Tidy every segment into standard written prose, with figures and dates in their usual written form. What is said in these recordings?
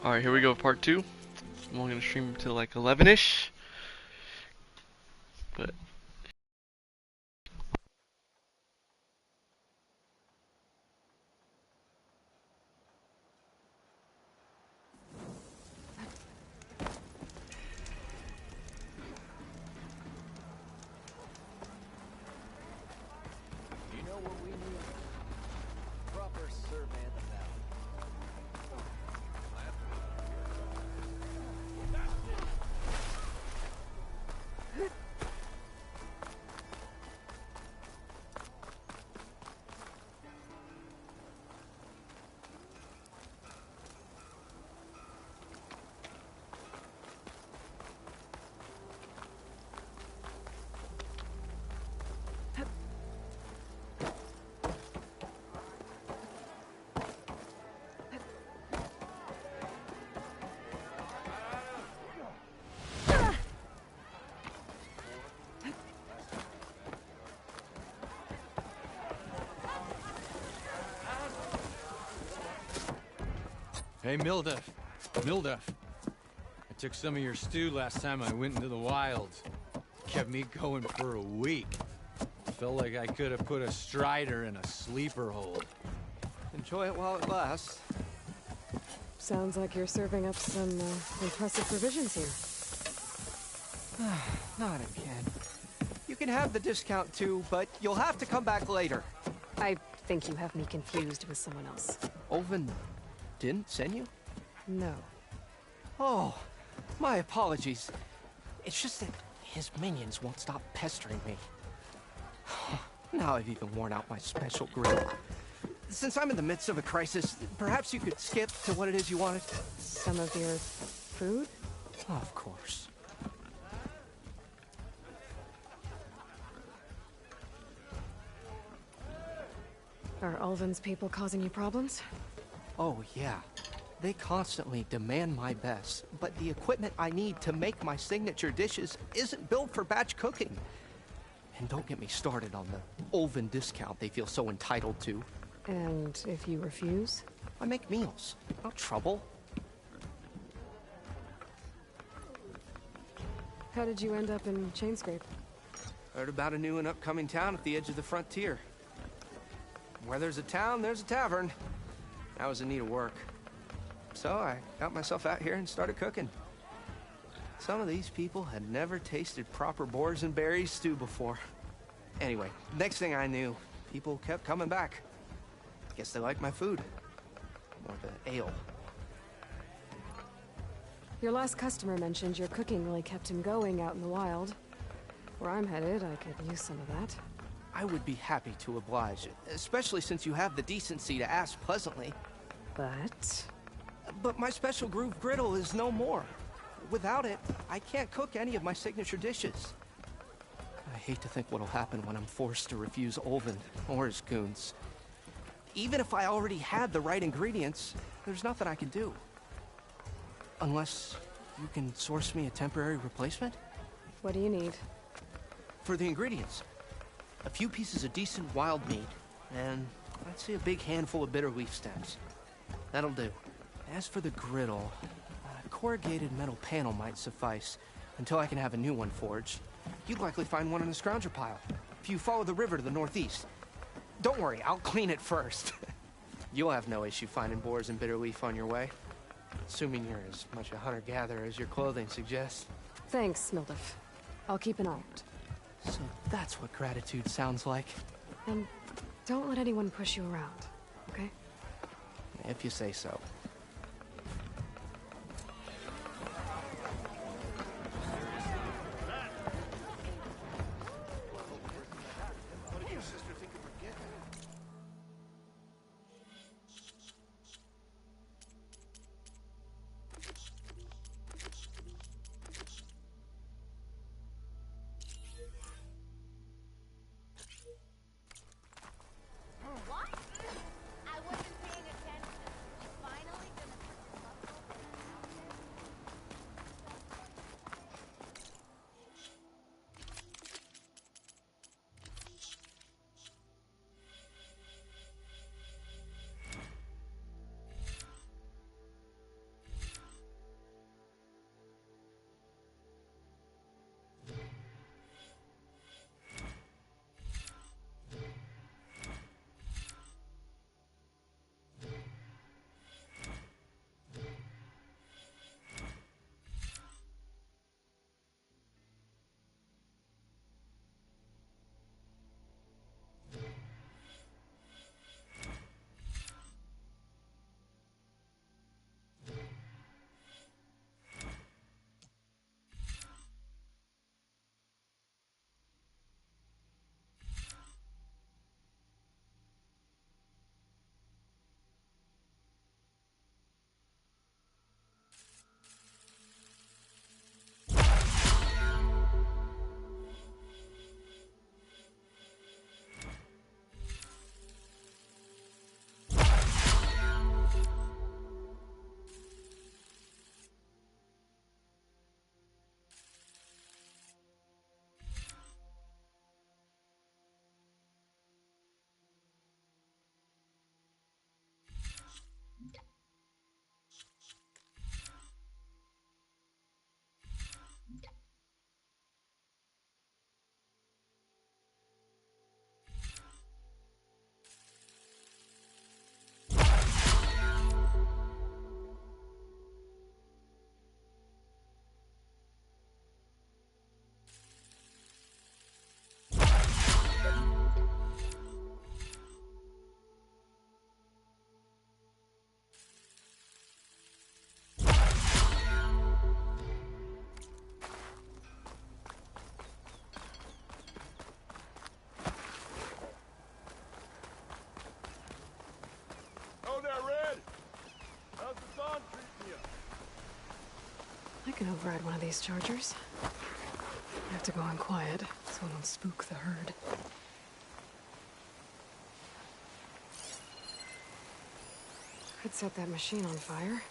Alright, here we go, part 2. I'm only gonna stream till like 11-ish. But You know what we need? Proper survey of the valley. Hey, Mildef. Mildef. I took some of your stew last time I went into the wilds. Kept me going for a week. Felt like I could have put a strider in a sleeper hold. Enjoy it while it lasts. Sounds like you're serving up some impressive provisions here. Not again. You can have the discount too, but you'll have to come back later. I think you have me confused with someone else. Olvin didn't send you? No. Oh, my apologies. It's just that his minions won't stop pestering me. Now I've even worn out my special grill. Since I'm in the midst of a crisis, perhaps you could skip to what it is you wanted? Some of your food? Of course. Are Ulvin's people causing you problems? Oh, yeah. They constantly demand my best, but the equipment I need to make my signature dishes isn't built for batch cooking. And don't get me started on the Ulvin discount they feel so entitled to. And if you refuse? I make meals, no trouble. How did you end up in Chainscrape? Heard about a new and upcoming town at the edge of the frontier. Where there's a town, there's a tavern. I was in need of work. So I got myself out here and started cooking. Some of these people had never tasted proper boars and berries stew before. Anyway, next thing I knew, people kept coming back. Guess they liked my food. Or the ale. Your last customer mentioned your cooking really kept him going out in the wild. Where I'm headed, I could use some of that. I would be happy to oblige, especially since you have the decency to ask pleasantly. But my special groove griddle is no more. Without it, I can't cook any of my signature dishes. I hate to think what'll happen when I'm forced to refuse Olvin or his goons. Even if I already had the right ingredients, there's nothing I can do. Unless you can source me a temporary replacement? What do you need? For the ingredients, a few pieces of decent wild meat, and I'd say a big handful of bitter leaf stems. That'll do. As for the griddle, a corrugated metal panel might suffice until I can have a new one forged. You'd likely find one in the scrounger pile, if you follow the river to the northeast. Don't worry, I'll clean it first. You'll have no issue finding boars and bitter leaf on your way. Assuming you're as much a hunter-gatherer as your clothing suggests. Thanks, Mildef. I'll keep an eye out. So that's what gratitude sounds like. And don't let anyone push you around, okay? If you say so. What? I wasn't paying attention. You finally can override one of these chargers. I have to go in quiet, so I don't spook the herd. Could set that machine on fire.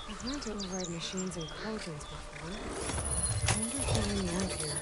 I've learned to override machines and cauldrons before. I wonder if they're any out here.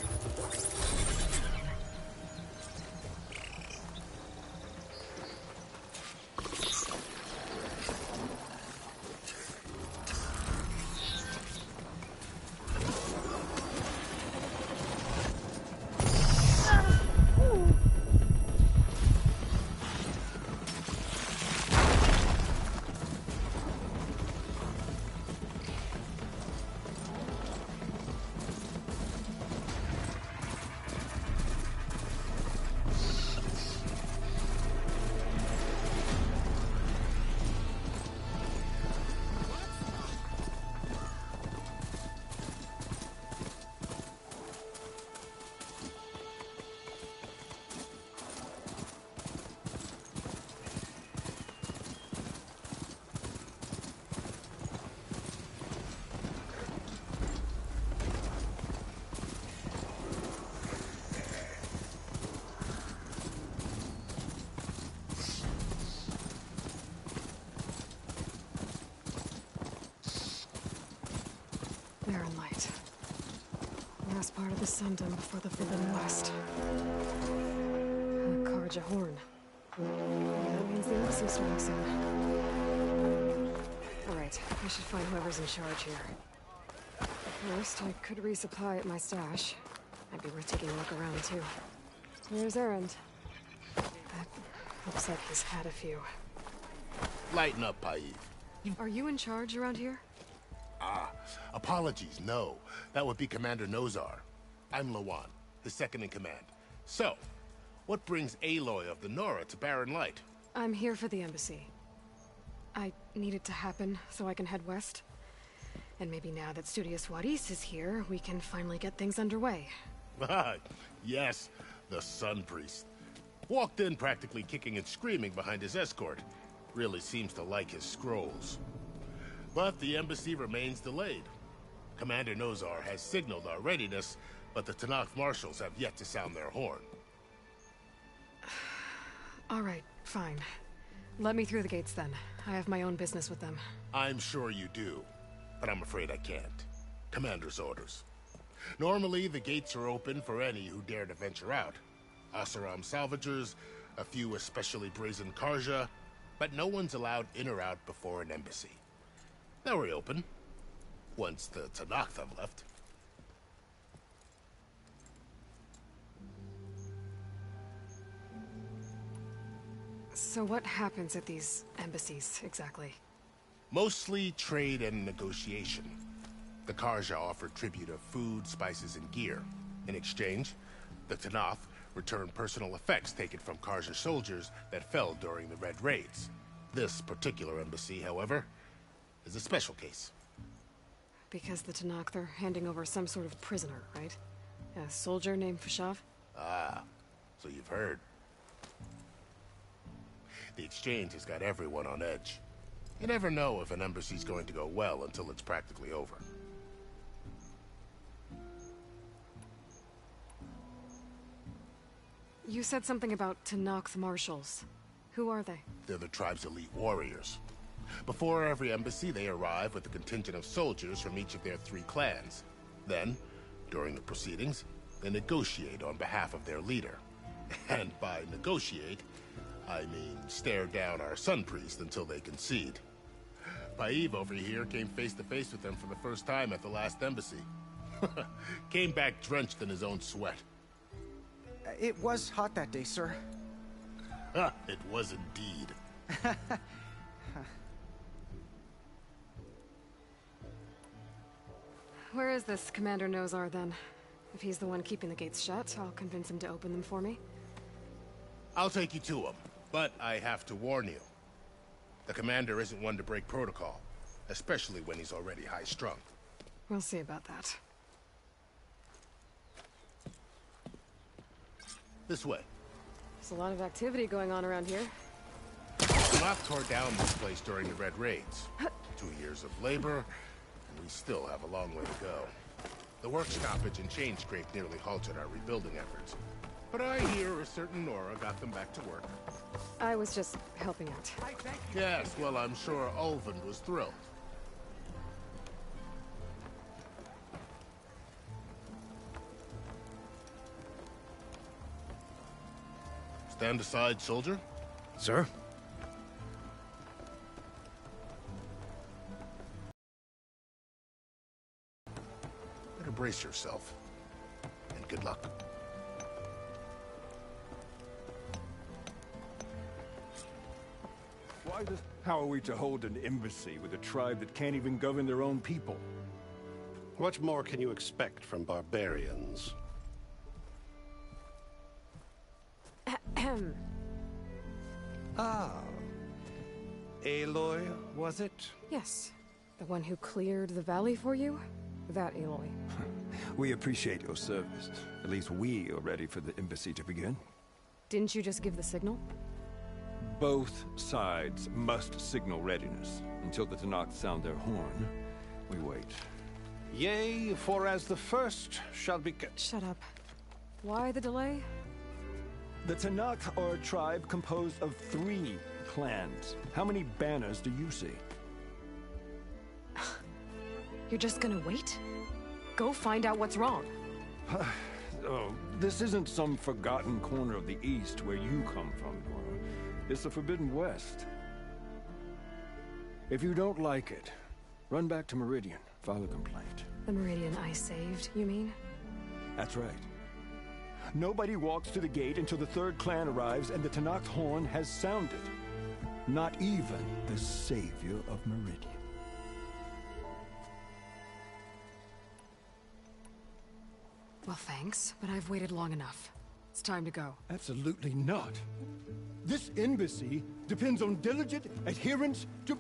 Barren Light. Last part of the Sundom before the Forbidden West. Karja Horn. That means the embassy's starting soon. Alright, I should find whoever's in charge here. First, I could resupply at my stash. Might be worth taking a look around, too. Where's Erend? That looks like he's had a few. Lighten up, Paiv. Are you in charge around here? Apologies, no. That would be Commander Nozar. I'm Lawan, his second in command. So, what brings Aloy of the Nora to Barren Light? I'm here for the embassy. I need it to happen so I can head west. And maybe now that Studious Wadis is here, we can finally get things underway. Yes, the Sun Priest. Walked in practically kicking and screaming behind his escort. Really seems to like his scrolls. But the embassy remains delayed. Commander Nozar has signaled our readiness, but the Tenakth marshals have yet to sound their horn. All right, fine. Let me through the gates then. I have my own business with them. I'm sure you do, but I'm afraid I can't. Commander's orders. Normally, the gates are open for any who dare to venture out. Oseram salvagers, a few especially brazen Karja, but no one's allowed in or out before an embassy. They'll reopen, once the Tenakth have left. So what happens at these embassies, exactly? Mostly trade and negotiation. The Karja offer tribute of food, spices, and gear. In exchange, the Tenakth return personal effects taken from Karja soldiers that fell during the Red Raids. This particular embassy, however, is a special case. Because the Tenakth are handing over some sort of prisoner, right? A soldier named Fashav? Ah, so you've heard. The exchange has got everyone on edge. You never know if an embassy's going to go well until it's practically over. You said something about Tenakth marshals. Who are they? They're the tribe's elite warriors. Before every embassy, they arrive with a contingent of soldiers from each of their 3 clans. Then, during the proceedings, they negotiate on behalf of their leader. And by negotiate, I mean stare down our Sun Priest until they concede. Paiv over here came face to face with them for the first time at the last embassy. Came back drenched in his own sweat. It was hot that day, sir. It was indeed. Where is this Commander Nozar, then? If he's the one keeping the gates shut, I'll convince him to open them for me. I'll take you to him, but I have to warn you. The commander isn't one to break protocol, especially when he's already high-strung. We'll see about that. This way. There's a lot of activity going on around here. Tenakth tore down this place during the Red Raids. 2 years of labor, and we still have a long way to go. The work stoppage and chain scrape nearly halted our rebuilding efforts. But I hear a certain Nora got them back to work. I was just helping out. Yes, well, I'm sure Ulvund was thrilled. Stand aside, soldier. Sir? Better brace yourself. And good luck. How are we to hold an embassy with a tribe that can't even govern their own people? What more can you expect from barbarians? Ah. Aloy, was it? Yes. The one who cleared the valley for you? That Aloy. We appreciate your service. At least we are ready for the embassy to begin. Didn't you just give the signal? Both sides must signal readiness. Until the Tenakth sound their horn, we wait. Yea, for as the first shall be... Shut up. Why the delay? The Tenakth are a tribe composed of 3 clans. How many banners do you see? You're just gonna wait? Go find out what's wrong. Oh, this isn't some forgotten corner of the East where you come from, Nora. It's the Forbidden West. If you don't like it, run back to Meridian, file a complaint. The Meridian I saved, you mean? That's right. Nobody walks to the gate until the 3rd clan arrives and the Tenakth horn has sounded. Not even the savior of Meridian. Well, thanks, but I've waited long enough. It's time to go. Absolutely not. This embassy depends on diligent adherence to...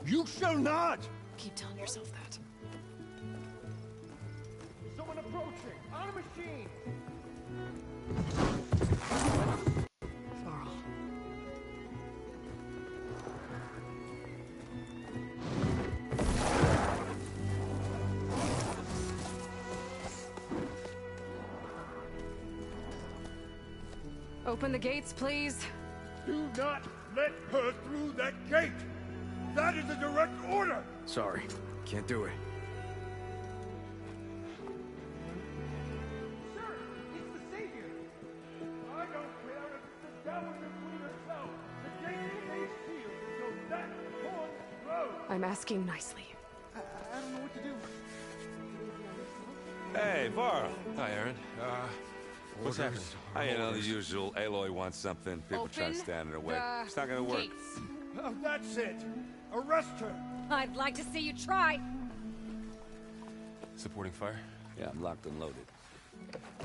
You shall not! Keep telling yourself that. Someone approaching! On a machine! Varl. Open the gates, please. Do not let her through that gate! That is a direct order! Sorry. Can't do it. Sir, it's the savior! I don't care if it's the devil between herself! The gate stays sealed until that horn blows! I'm asking nicely. I don't know what to do. Hey, Varl. Hi, Aaron. What's happening? You know, the usual. Aloy wants something. People try to stand in her way. It's not gonna work. Gates. Oh, that's it! Arrest her! I'd like to see you try. Supporting fire? Yeah, I'm locked and loaded.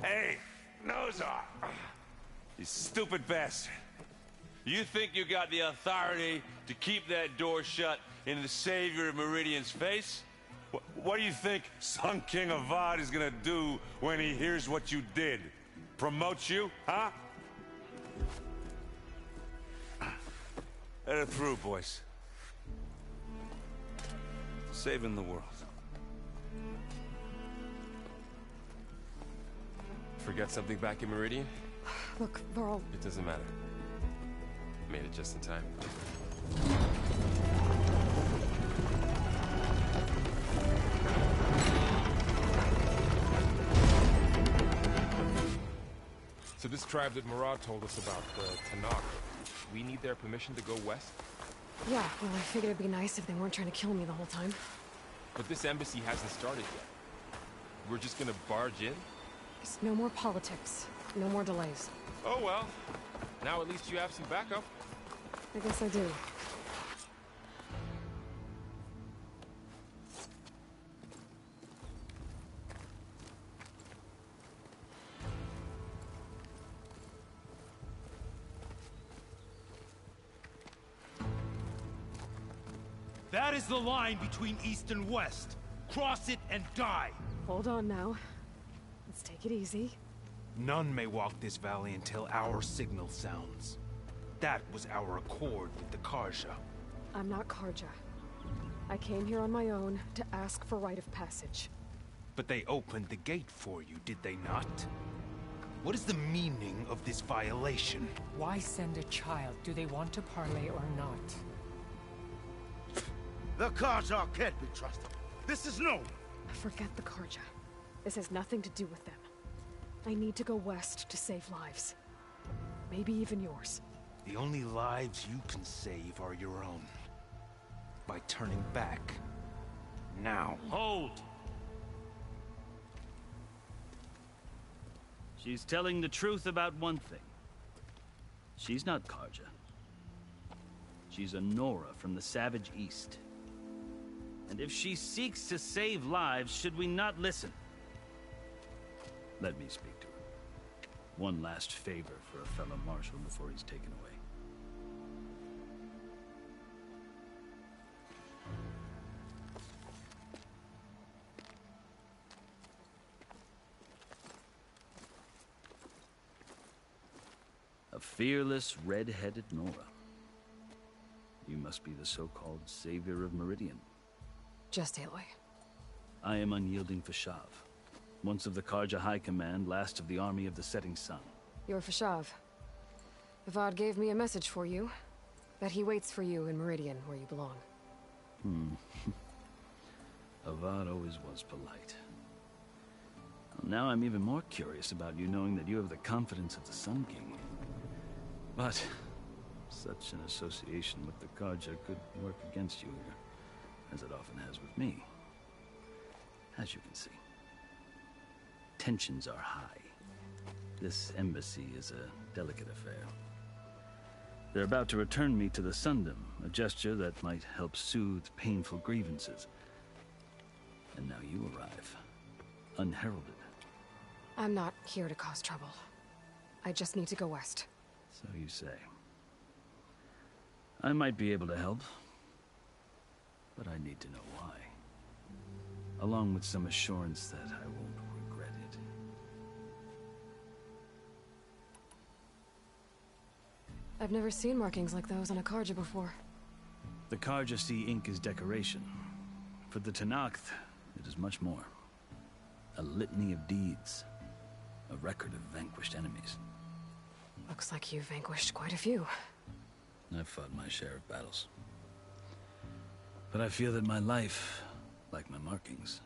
Hey, Nozar! You stupid bastard. You think you got the authority to keep that door shut in the savior of Meridian's face? What do you think Sun King Avad is gonna do when he hears what you did? Promote you, huh? Let her through, boys. Saving the world. Forget something back in Meridian? Look, Varl. It doesn't matter. Made it just in time. So this tribe that Murad told us about, the Tenakth, we need their permission to go west? Yeah, well, I figured it'd be nice if they weren't trying to kill me the whole time. But this embassy hasn't started yet. We're just gonna barge in? Just no more politics. No more delays. Oh well. Now at least you have some backup. I guess I do. That is the line between East and West. Cross it and die. Hold on now. Let's take it easy. None may walk this valley until our signal sounds. That was our accord with the Carja. I'm not Carja. I came here on my own to ask for rite of passage. But they opened the gate for you, did they not? What is the meaning of this violation? Why send a child? Do they want to parley or not? The Carja can't be trusted. This is no. Forget the Carja. This has nothing to do with them. I need to go west to save lives. Maybe even yours. The only lives you can save are your own. By turning back. Now. Hold! She's telling the truth about one thing. She's not Carja. She's a Nora from the Savage East. And if she seeks to save lives, should we not listen? Let me speak to her. One last favor for a fellow marshal before he's taken away. A fearless, red-headed Nora. You must be the so-called savior of Meridian. Just Aloy. I am unyielding Fashav. Once of the Carja High Command, last of the army of the Setting Sun. You're Fashav. Avad gave me a message for you. That he waits for you in Meridian, where you belong. Avad always was polite. Well, now I'm even more curious about you knowing that you have the confidence of the Sun King. But such an association with the Carja could work against you here, as it often has with me. As you can see. Tensions are high. This embassy is a delicate affair. They're about to return me to the Sundom, a gesture that might help soothe painful grievances. And now you arrive, unheralded. I'm not here to cause trouble. I just need to go west. So you say. I might be able to help, but I need to know why. Along with some assurance that I won't regret it. I've never seen markings like those on a Carja before. The Carja see ink as decoration. For the Tenakth, it is much more. A litany of deeds. A record of vanquished enemies. Looks like you've vanquished quite a few. I've fought my share of battles. But I feel that my life, like my markings,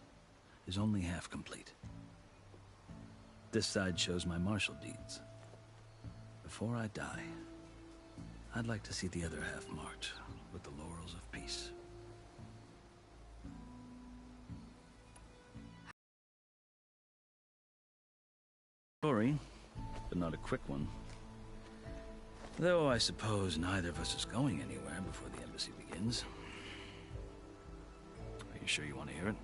is only half complete. This side shows my martial deeds. Before I die, I'd like to see the other half marked with the laurels of peace. Story, but not a quick one. Though I suppose neither of us is going anywhere before the embassy begins. Are you sure you want to hear it?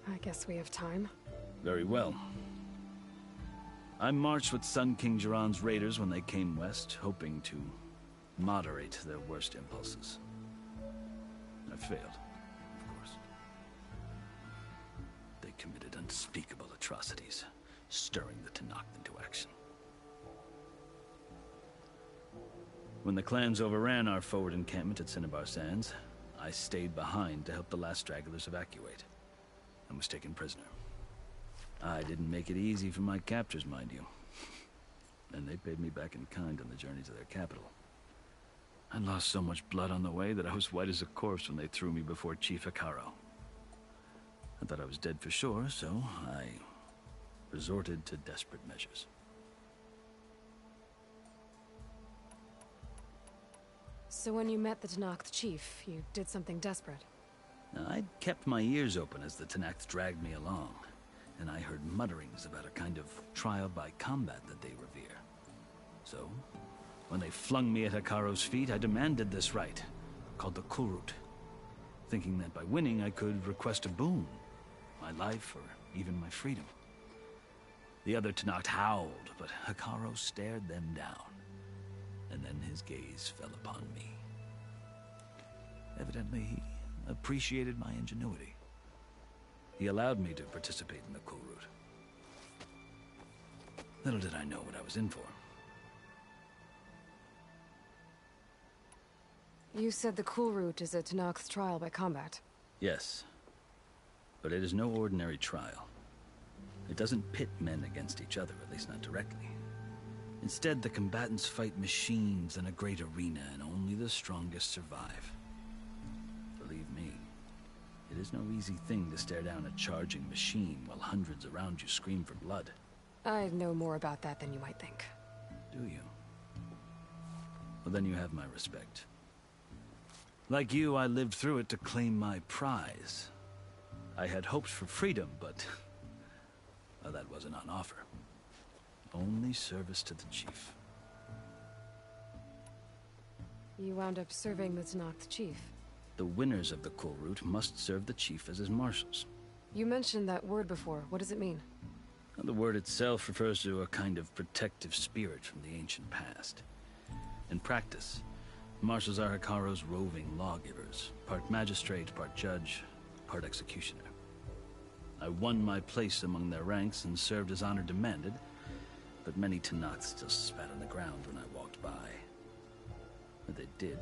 I guess we have time. Very well. I marched with Sun King Jiran's raiders when they came west, hoping to moderate their worst impulses. I failed, of course. They committed unspeakable atrocities, stirring the Tenakth into action. When the clans overran our forward encampment at Cinnabar Sands, I stayed behind to help the last stragglers evacuate, and was taken prisoner. I didn't make it easy for my captors, mind you. And they paid me back in kind on the journey to their capital. I lost so much blood on the way that I was white as a corpse when they threw me before Chief Hekarro. I thought I was dead for sure, so I resorted to desperate measures. So when you met the Tenakth chief, you did something desperate? Now, I'd kept my ears open as the Tenakth dragged me along, and I heard mutterings about a kind of trial by combat that they revere. So, when they flung me at Hekarro's feet, I demanded this rite, called the Kulrut, thinking that by winning I could request a boon, my life or even my freedom. The other Tenakth howled, but Hekarro stared them down, and then his gaze fell upon me. Evidently, he appreciated my ingenuity. He allowed me to participate in the Kulrut. Little did I know what I was in for. You said the Kulrut is a Tenakth trial by combat. Yes, but it is no ordinary trial. It doesn't pit men against each other, at least not directly. Instead, the combatants fight machines in a great arena, and only the strongest survive. Believe me, it is no easy thing to stare down a charging machine while hundreds around you scream for blood. I know more about that than you might think. Do you? Well, then you have my respect. Like you, I lived through it to claim my prize. I had hoped for freedom, but well, that wasn't on offer. Only service to the chief. You wound up serving the Tenakth chief. The winners of the Kulrut must serve the chief as his marshals. You mentioned that word before. What does it mean? The word itself refers to a kind of protective spirit from the ancient past. In practice, marshals are Hekarro's roving lawgivers, part magistrate, part judge, part executioner. I won my place among their ranks and served as honor demanded, but many Tenakth still spat on the ground when I walked by. But they did,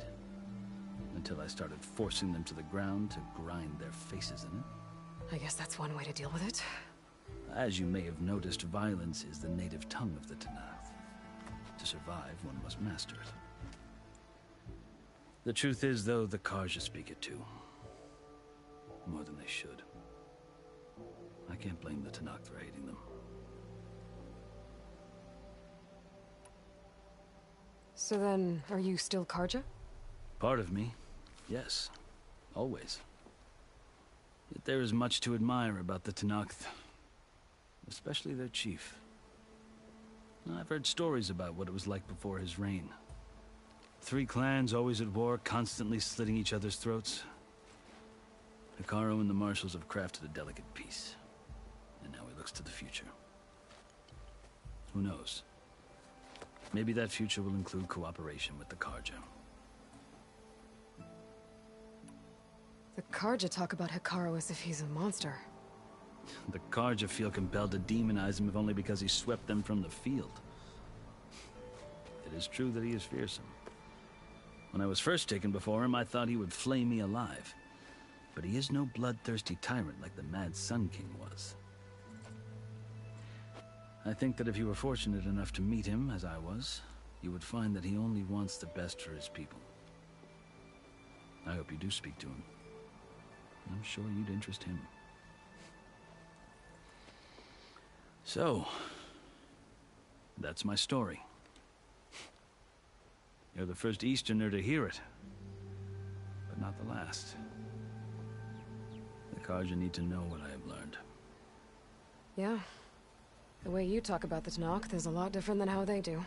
until I started forcing them to the ground to grind their faces in it. I guess that's one way to deal with it. As you may have noticed, violence is the native tongue of the Tenakth. To survive, one must master it. The truth is, though, the Carja speak it too. More than they should. I can't blame the Tenakth for hating them. So then, are you still Carja? Part of me, yes. Always. Yet there is much to admire about the Tenakth. Especially their chief. I've heard stories about what it was like before his reign. 3 clans always at war, constantly slitting each other's throats. Hekarro and the marshals have crafted a delicate peace. And now he looks to the future. Who knows? Maybe that future will include cooperation with the Carja. The Carja talk about Hekarro as if he's a monster. The Carja feel compelled to demonize him if only because he swept them from the field. It is true that he is fearsome. When I was first taken before him, I thought he would flay me alive. But he is no bloodthirsty tyrant like the Mad Sun King was. I think that if you were fortunate enough to meet him, as I was, you would find that he only wants the best for his people. I hope you do speak to him. I'm sure you'd interest him. So, that's my story. You're the first Easterner to hear it, but not the last. The Carja need to know what I have learned. Yeah. The way you talk about the Tenakth is a lot different than how they do.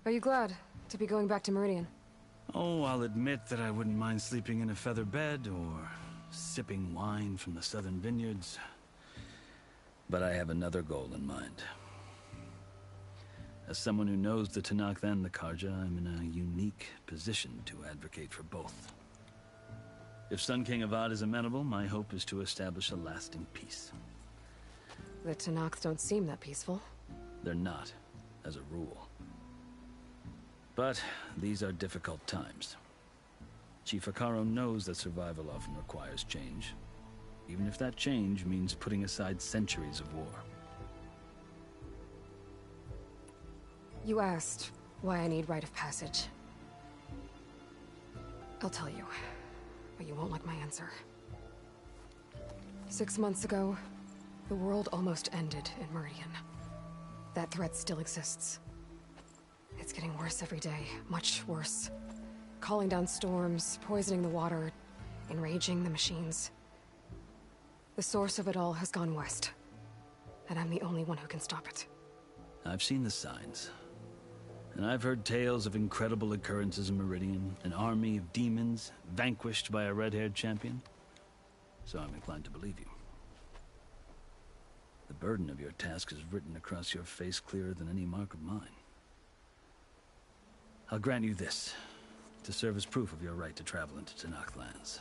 Are you glad to be going back to Meridian? Oh, I'll admit that I wouldn't mind sleeping in a feather bed or sipping wine from the southern vineyards. But I have another goal in mind. As someone who knows the Tenakth and the Carja, I'm in a unique position to advocate for both. If Sun King Avad is amenable, my hope is to establish a lasting peace. The Tenakth don't seem that peaceful. They're not, as a rule. But these are difficult times. Chief Hekarro knows that survival often requires change, even if that change means putting aside centuries of war. You asked why I need rite of passage. I'll tell you, but you won't like my answer. 6 months ago, the world almost ended in Meridian. That threat still exists. It's It's getting worse every day. Much worse. Calling down storms, poisoning the water, enraging the machines. The source of it all has gone west. And I'm the only one who can stop it. I've seen the signs. And I've heard tales of incredible occurrences in Meridian, an army of demons vanquished by a red-haired champion. So I'm inclined to believe you. The burden of your task is written across your face clearer than any mark of mine. I'll grant you this, to serve as proof of your right to travel into Tenakth lands.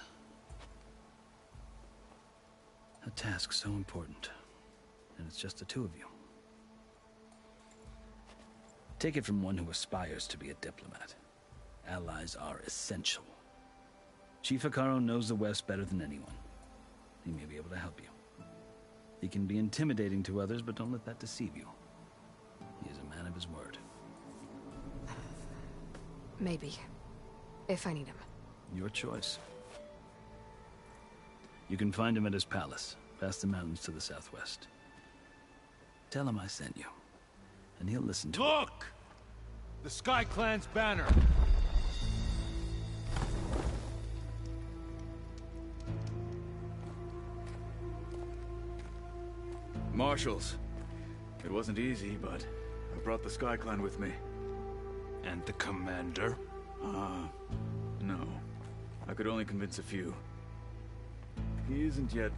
A task so important, and it's just the two of you. Take it from one who aspires to be a diplomat. Allies are essential. Chief Hekarro knows the West better than anyone. He may be able to help you. He can be intimidating to others, but don't let that deceive you. He is a man of his word. Maybe. If I need him. Your choice. You can find him at his palace, past the mountains to the southwest. Tell him I sent you, and he'll listen to it. Look! The Sky Clan's banner! Marshals. It wasn't easy, but I brought the Sky Clan with me. And the commander? No. I could only convince a few. He isn't yet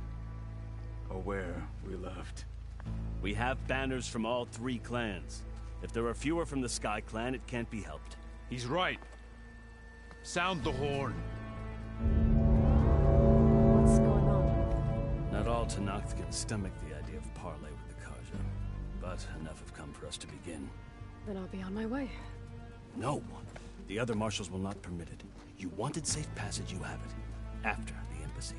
aware we left. We have banners from all 3 clans. If there are fewer from the Sky Clan, it can't be helped. He's right. Sound the horn. What's going on? Not all Tenakth can stomach the idea of parley with the Carja, but enough have come for us to begin. Then I'll be on my way. No. The other marshals will not permit it. You wanted safe passage, you have it. After the embassy.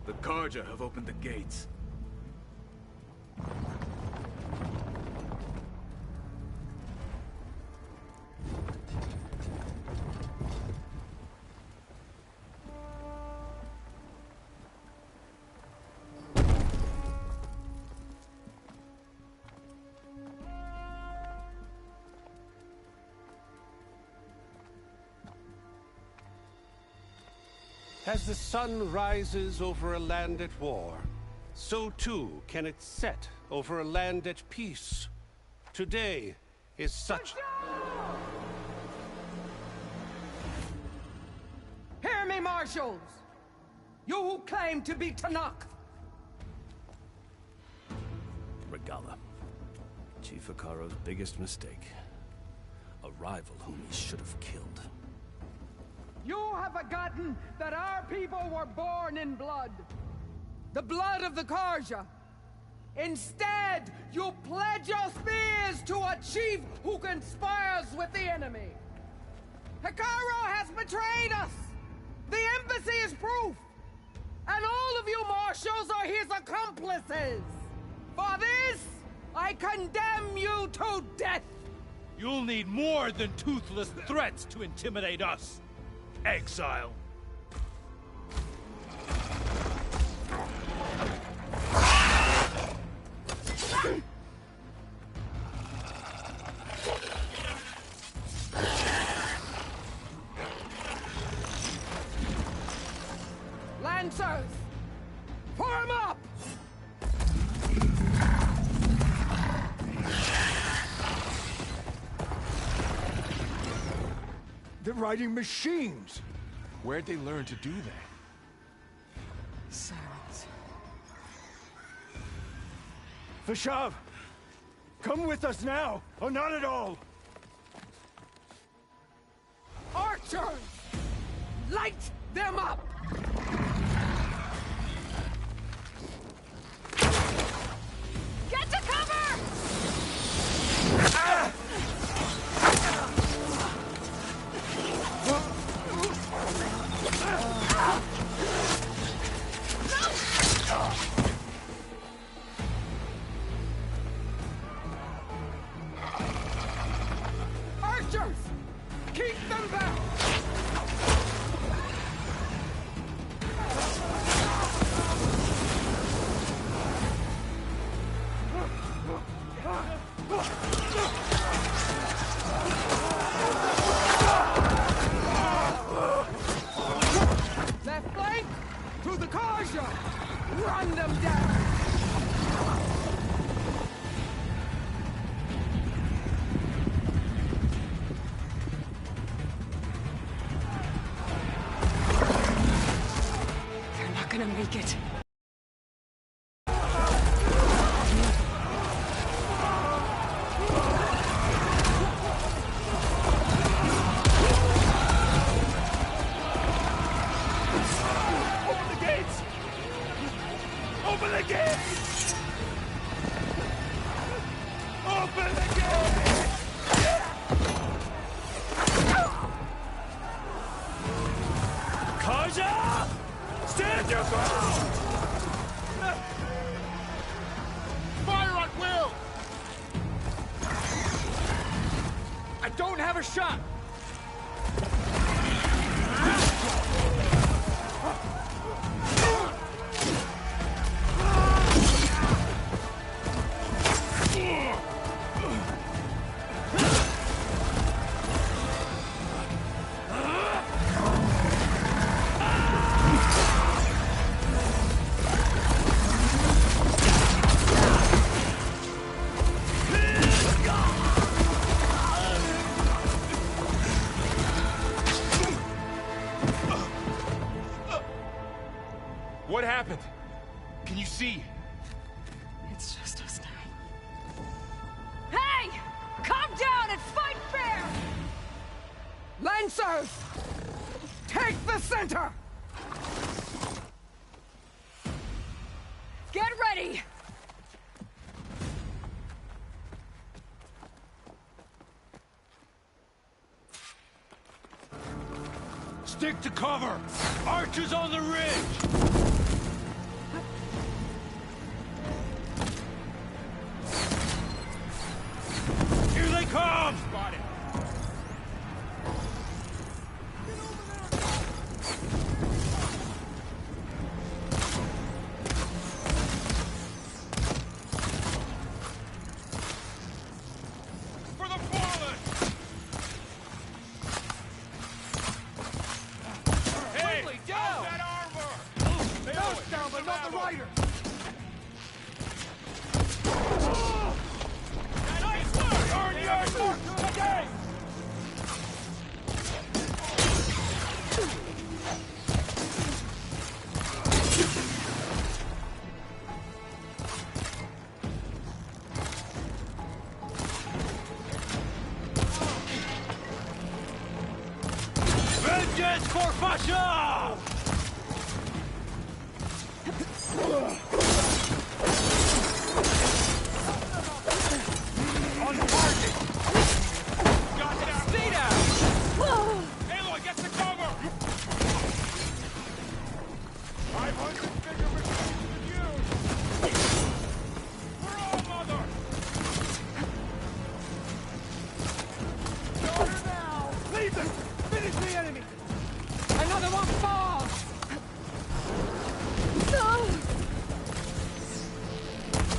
The Carja have opened the gates. As the sun rises over a land at war, so too can it set over a land at peace. Today is such... Hear me, marshals! You who claim to be Tenakth! Regalla. Chief Hekarro's biggest mistake. A rival whom he should have killed. You have forgotten that our people were born in blood. The blood of the Carja. Instead, you pledge your spears to a chief who conspires with the enemy. Hekarro has betrayed us. The embassy is proof. And all of you marshals are his accomplices. For this, I condemn you to death. You'll need more than toothless threats to intimidate us. Exile. Lancers, form up! They're riding machines! Where'd they learn to do that? Silence. Vashav! Come with us now, or not at all! Archers! Light them up! Get to cover! Ah! take it. Open the gates! Open the gates! Open the gates! Kaja! Stand your ground! Fire on Will! I don't have a shot! What happened? Can you see? It's just us now. Hey! Calm down and fight fair! Lancers! Take the center! Get ready! Stick to cover! Archers on the ridge! Here they come! Spotted. For the fallen! Hey! Quickly, down! That armor! Mouse down, but not the rider! Nice work! Earn your mark today! Vengeance for Fasha! On target! Got that! Stay down! Aloy, get the cover! 500 bigger machines than you! We're all mother! Got her now! Leave them! Finish the enemy! Another one falls!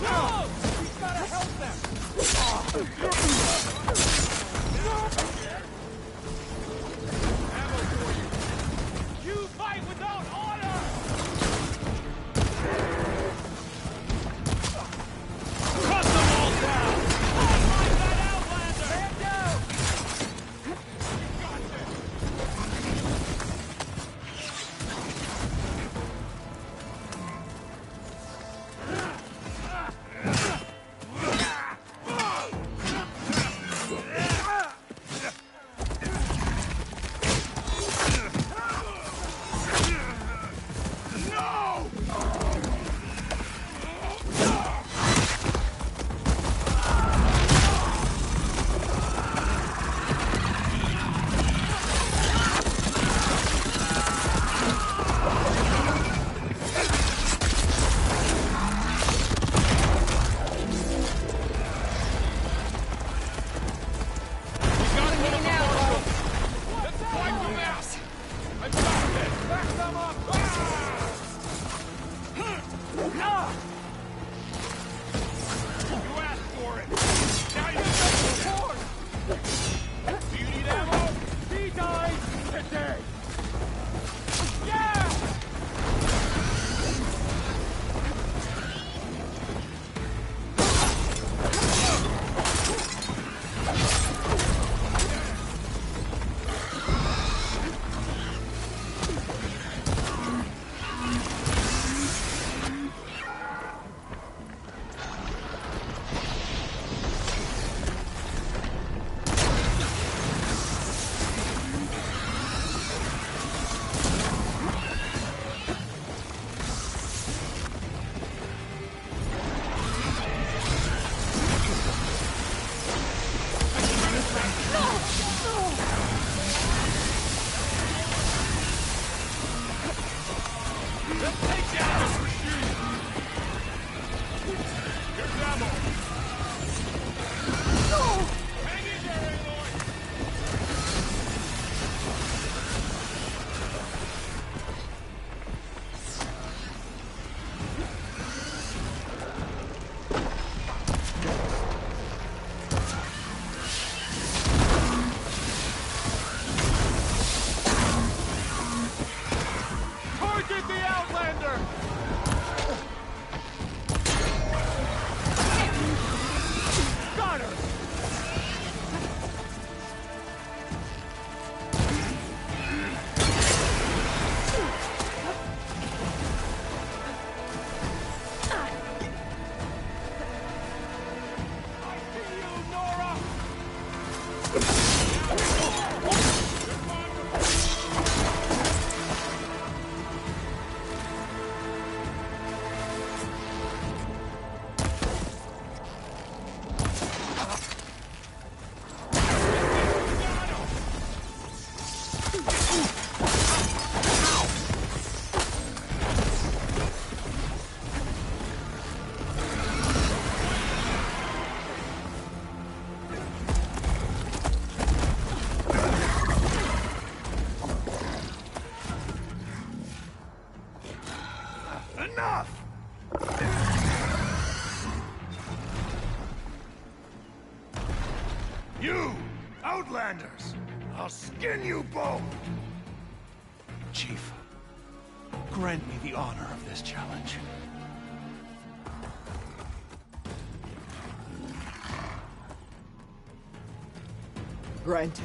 No! We've gotta help them! Ammo for you! You fight without honor! Cut them all down! Fight that Outlander! Stand down! You got this! You! Outlanders! I'll skin you both! Chief, grant me the honor of this challenge. Granted.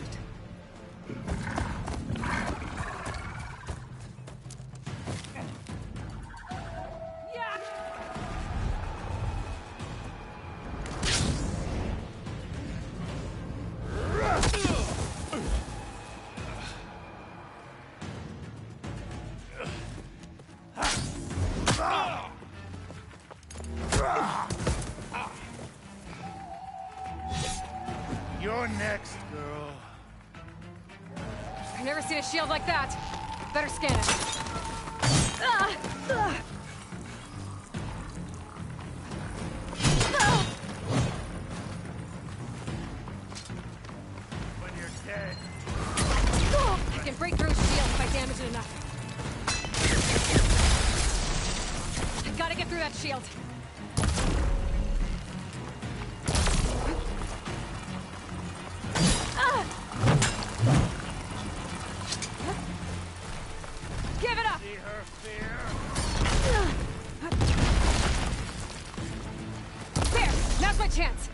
You're next, girl. I've never seen a shield like that. Better scan it. When you're dead. I can break through a shield if I damage it enough. I gotta get through that shield. Give it up! See her fear? There! Now's my chance!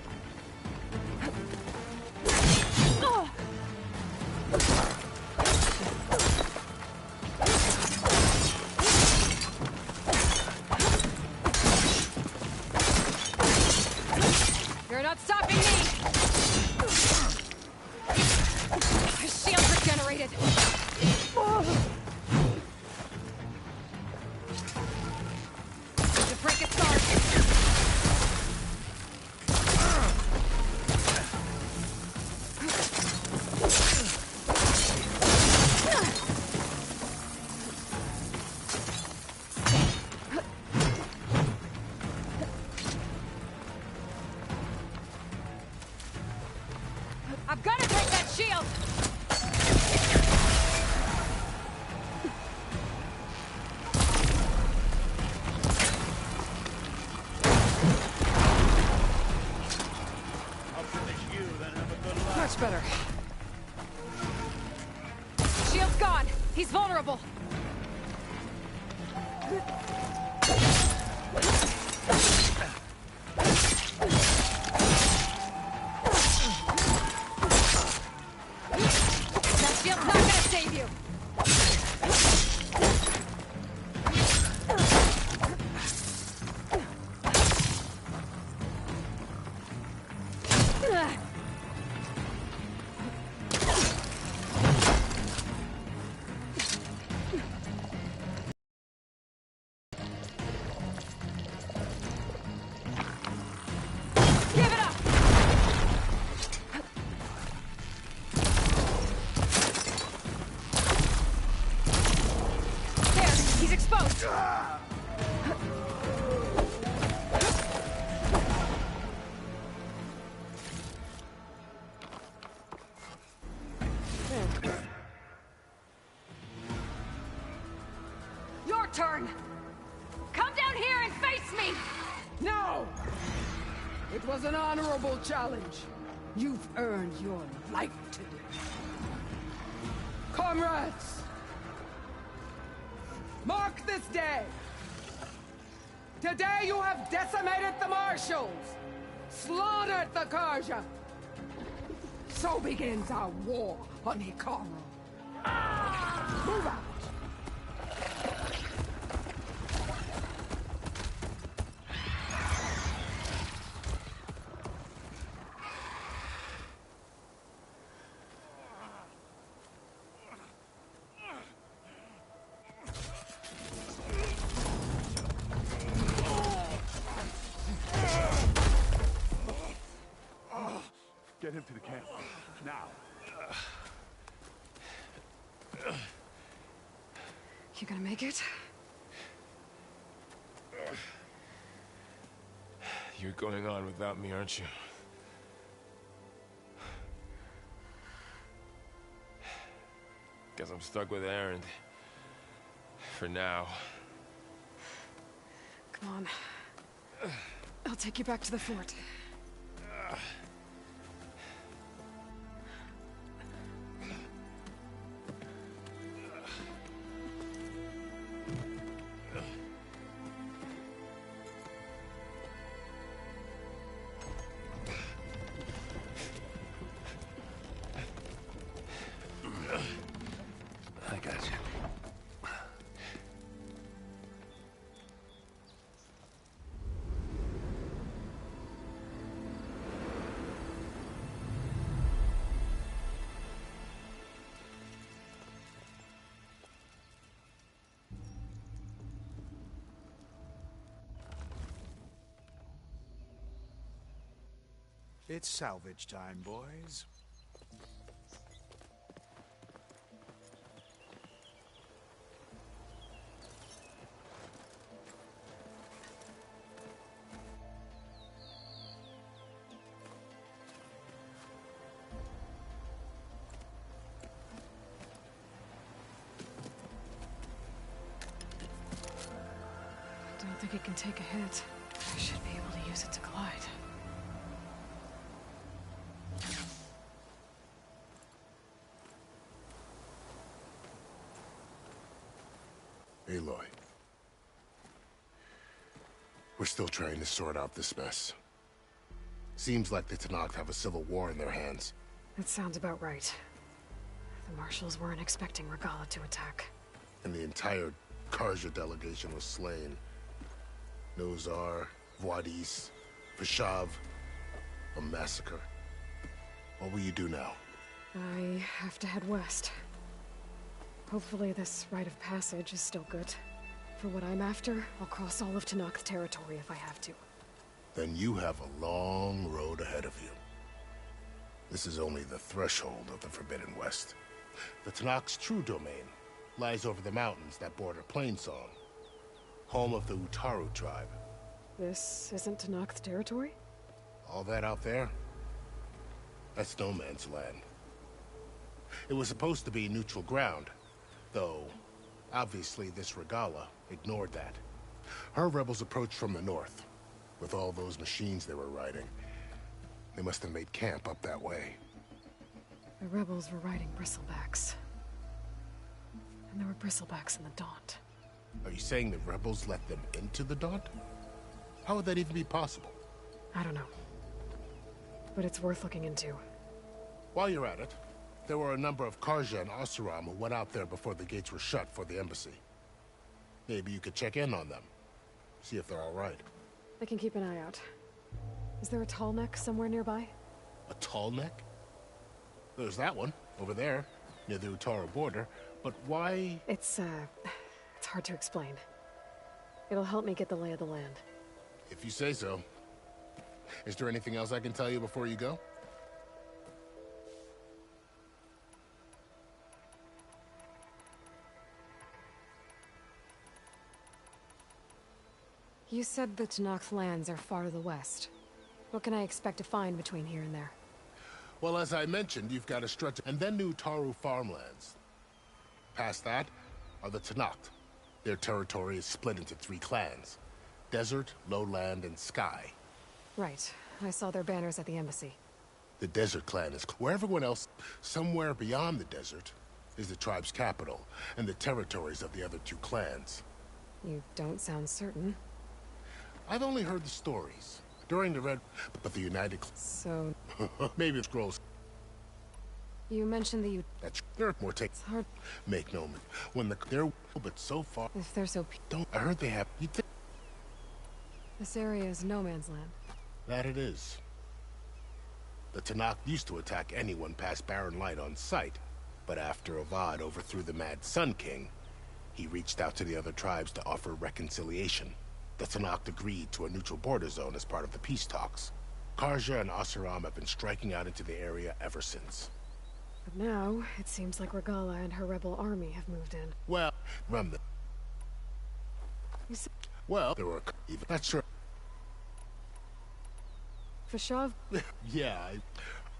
You're not stopping me! The shield's regenerated! To break its guard! I've got to break that shield! I'll finish you, then have a good life. Much better. Shield's gone. He's vulnerable. That shield's not gonna save you. Give it up! There, he's exposed. Your turn. Come down here and face me. No! It was an honorable challenge. You've earned your life today. Comrades! Mark this day! Today you have decimated the Marshals! Slaughtered the Karja! So begins our war on Hikaru. Move out! Get him to the camp. Now. You gonna make it? You're going on without me, aren't you? Guess I'm stuck with Erend. For now. Come on. I'll take you back to the fort. It's salvage time, boys. I don't think it can take a hit. I should be able to use it to glide. Aloy. We're still trying to sort out this mess. Seems like the Tenakth have a civil war in their hands. That sounds about right. The Marshals weren't expecting Regalla to attack. And the entire Carja delegation was slain. Nozar, Wadis, Fashav, a massacre. What will you do now? I have to head west. Hopefully this rite of passage is still good. For what I'm after, I'll cross all of Tenakth territory if I have to. Then you have a long road ahead of you. This is only the threshold of the Forbidden West. The Tenakth's true domain lies over the mountains that border Plainsong, home of the Utaru tribe. This isn't Tenakth territory? All that out there? That's no man's land. It was supposed to be neutral ground, though obviously this Regalla ignored that. Her rebels approached from the north, with all those machines they were riding. They must have made camp up that way. The rebels were riding bristlebacks. And there were bristlebacks in the Daunt. Are you saying the rebels let them into the Daunt? How would that even be possible? I don't know. But it's worth looking into. While you're at it, there were a number of Carja and Oseram who went out there before the gates were shut for the embassy. Maybe you could check in on them. See if they're all right. I can keep an eye out. Is there a tall neck somewhere nearby? A tall neck? There's that one, over there, near the Utaru border. But why? It's hard to explain. It'll help me get the lay of the land. If you say so. Is there anything else I can tell you before you go? You said the Tenakth lands are far to the west. What can I expect to find between here and there? Well, as I mentioned, you've got a stretch, and then the Utaru farmlands. Past that are the Tenakth. Their territory is split into 3 clans: Desert, Lowland, and Sky. Right. I saw their banners at the embassy. The Desert clan is where everyone else, somewhere beyond the desert, is the tribe's capital, and the territories of the other 2 clans. You don't sound certain. I've only heard the stories. During the Red... But the United... So... Maybe it's gross. You mentioned the... That's... There more take... It's hard... Make no... When the... They're... But so far... If they're so... Don't... I heard they have... You think... This area is no man's land. That it is. The Tenakth used to attack anyone past Barren Light on sight. But after Avad overthrew the Mad Sun King, he reached out to the other tribes to offer reconciliation. The Tenakth agreed to a neutral border zone as part of the peace talks. Carja and Oseram have been striking out into the area ever since. But now, it seems like Regalla and her rebel army have moved in. Well, remember... You said... Well, there were... Even... Not sure... Fashav? Yeah,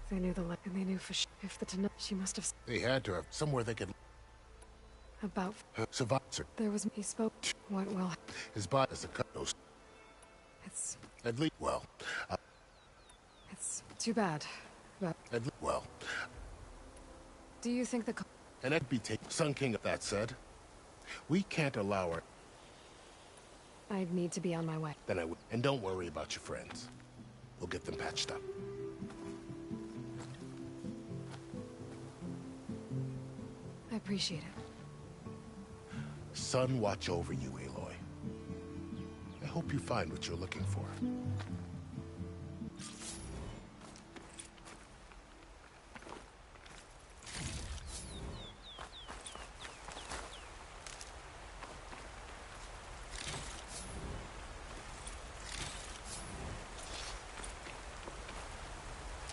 They knew the land, and they knew Fashav. If the Tenakth... She must have... They had to have somewhere they could... About... Survive. There was... He spoke... What will... His body is a cut. It's... At least... Well... It's too bad. But... Well... Do you think the... And that'd be taken... Sun King, that said. We can't allow her... I'd need to be on my way. Then I would... And don't worry about your friends. We'll get them patched up. I appreciate it. Sun watch over you, Aloy. I hope you find what you're looking for.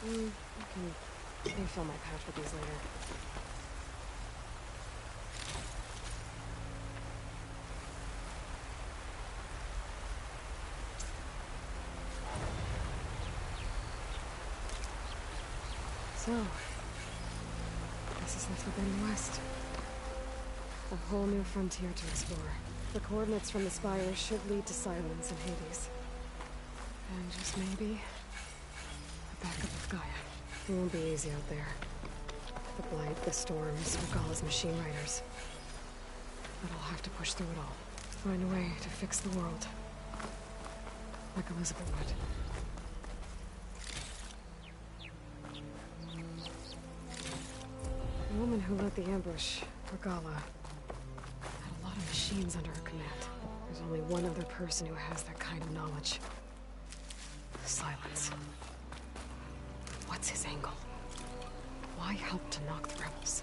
I can refill my pouch with these later. So, this is the Forbidden West. A whole new frontier to explore. The coordinates from the spire should lead to Silence and Hades. And just maybe, a backup of Gaia. It won't be easy out there. The Blight, the Storms, Regalla's machine riders. But I'll have to push through it all. Find a way to fix the world. Like Elizabeth would. The woman who led the ambush, Regalla, had a lot of machines under her command. There's only one other person who has that kind of knowledge. Silence. What's his angle? Why help to knock the rebels?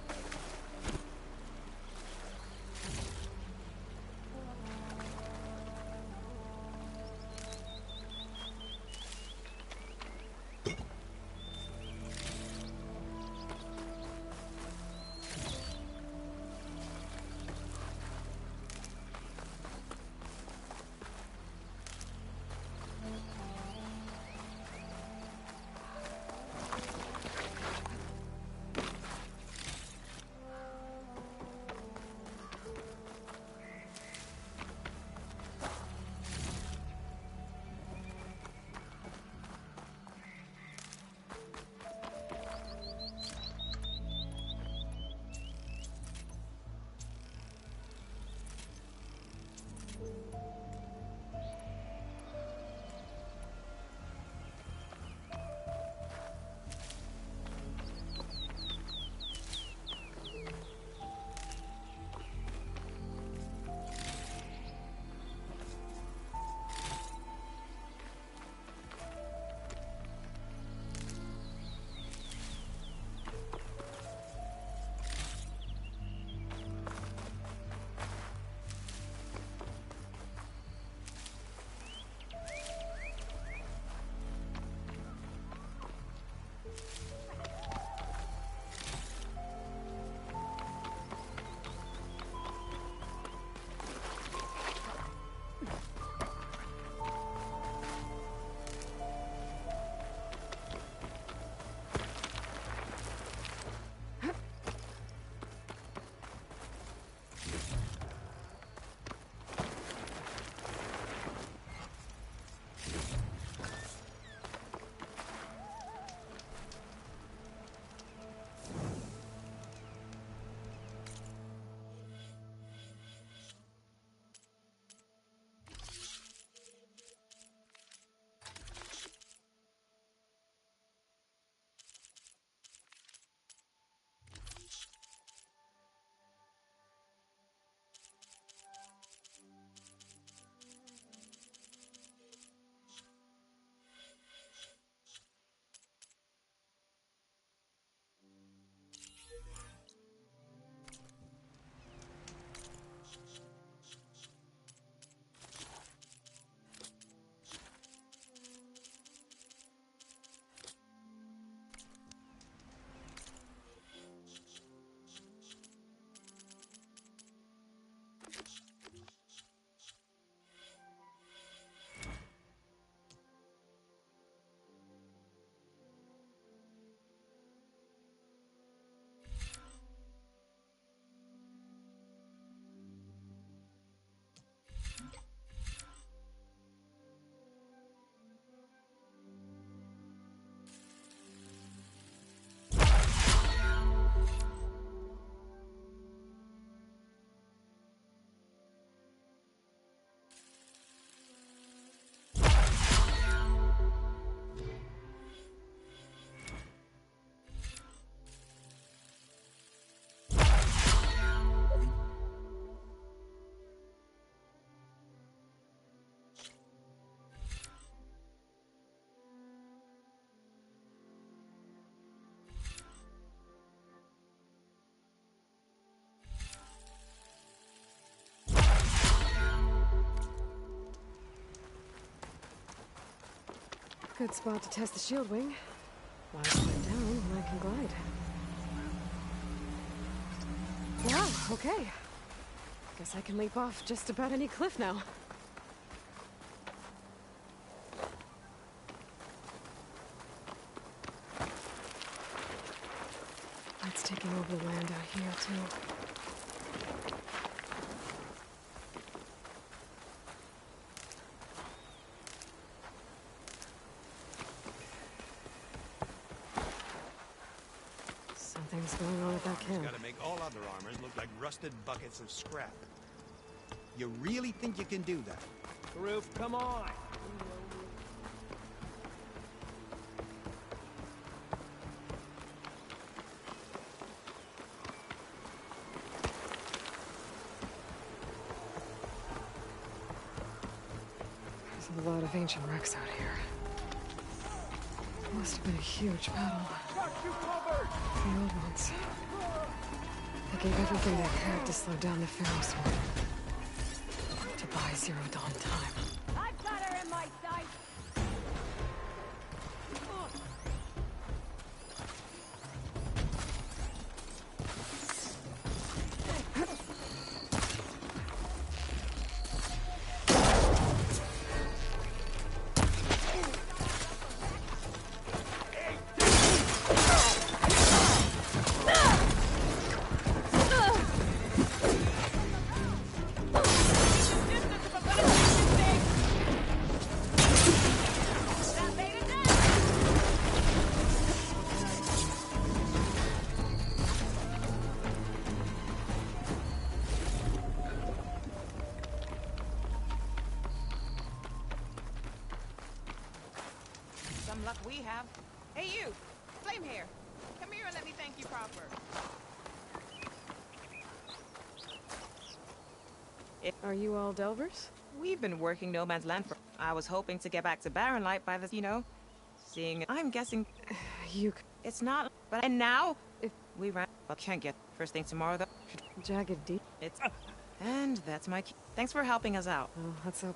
Good spot to test the shield wing. Why slide down when I can glide? Wow, okay. Guess I can leap off just about any cliff now. It's taking over the land out here, too. Something's going on at that camp. Gotta make all other armors look like rusted buckets of scrap. You really think you can do that? Roof, come on! There's a lot of ancient wrecks out here. Must have been a huge battle. The old ones. They gave everything they had to slow down the Pharaoh's war. To buy Zero Dawn time. I've got her in my sight! Some luck we have. Hey, you! Flame here. Come here and let me thank you proper. Are you all Delvers? We've been working No Man's Land for... I was hoping to get back to Barren Light by this, you know, seeing... I'm guessing... You... It's not... But... And now? If we ran... Well, can't get... First thing tomorrow, though. Jagged Deep. It's... And that's my key. Thanks for helping us out. Oh, let's hope...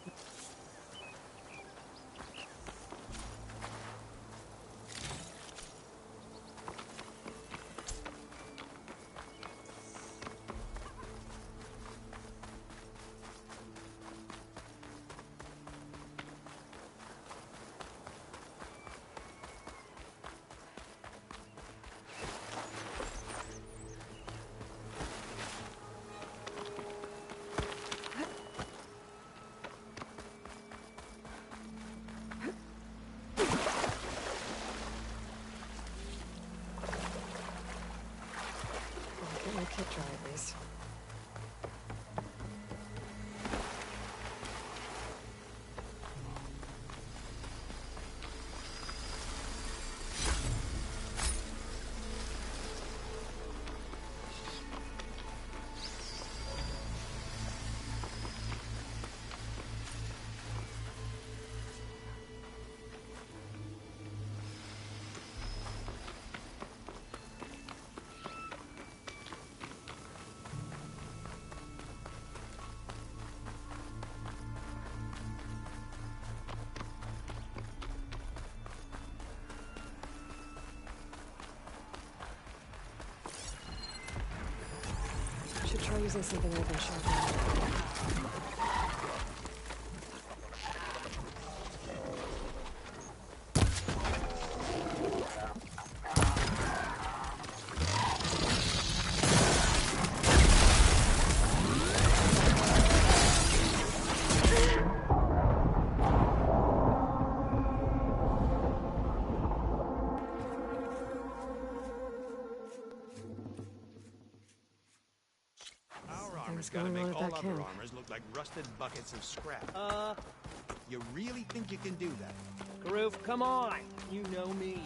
my kit dry at least. Should try using something other than sharpening. Gotta make all other armors look like rusted buckets of scrap. You really think you can do that? Karoof, come on! You know me.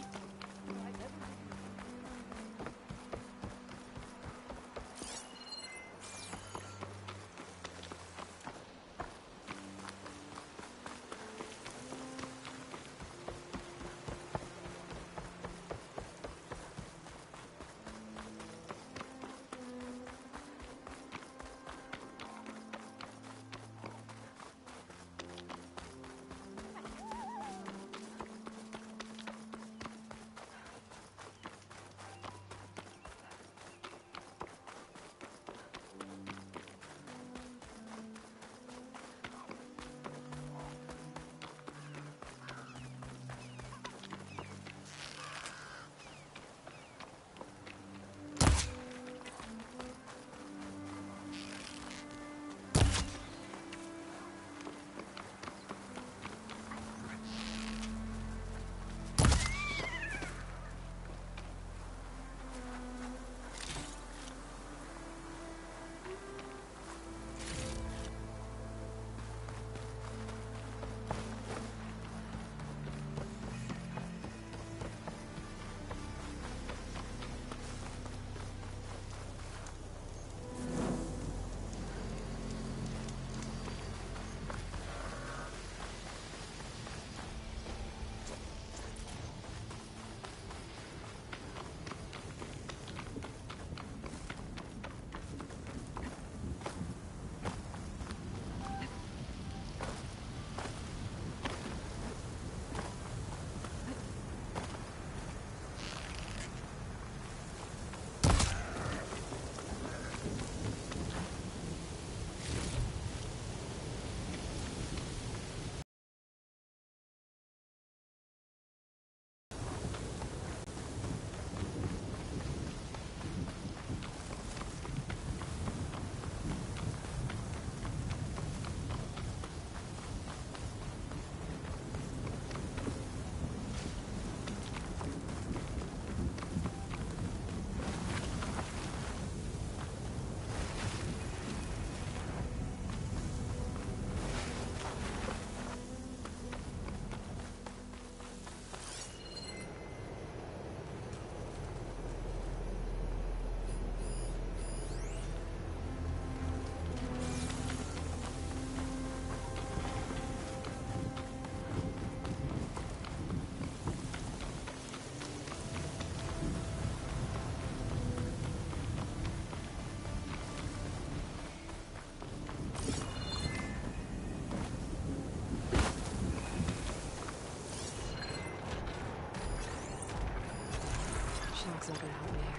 talk's not gonna help me here.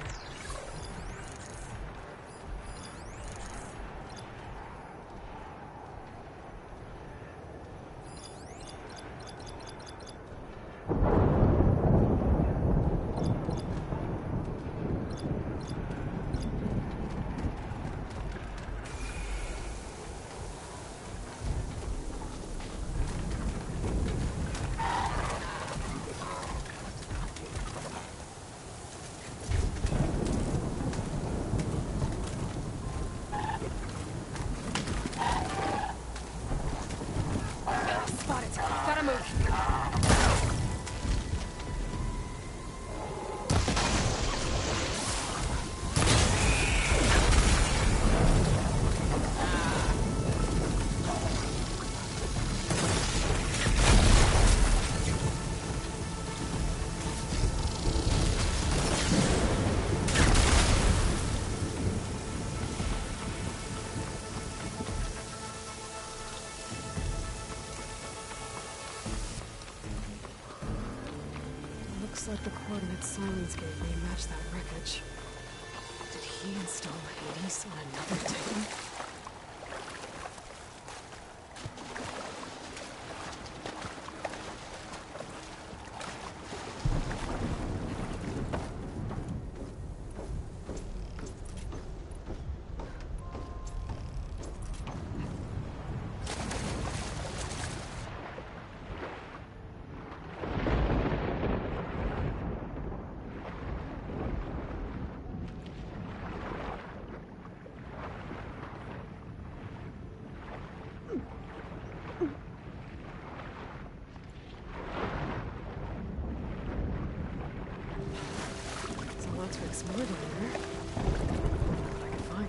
Looks like the coordinates Silence gave me match that wreckage. Did he install Hades on another Titan? There's more down there. What I can find.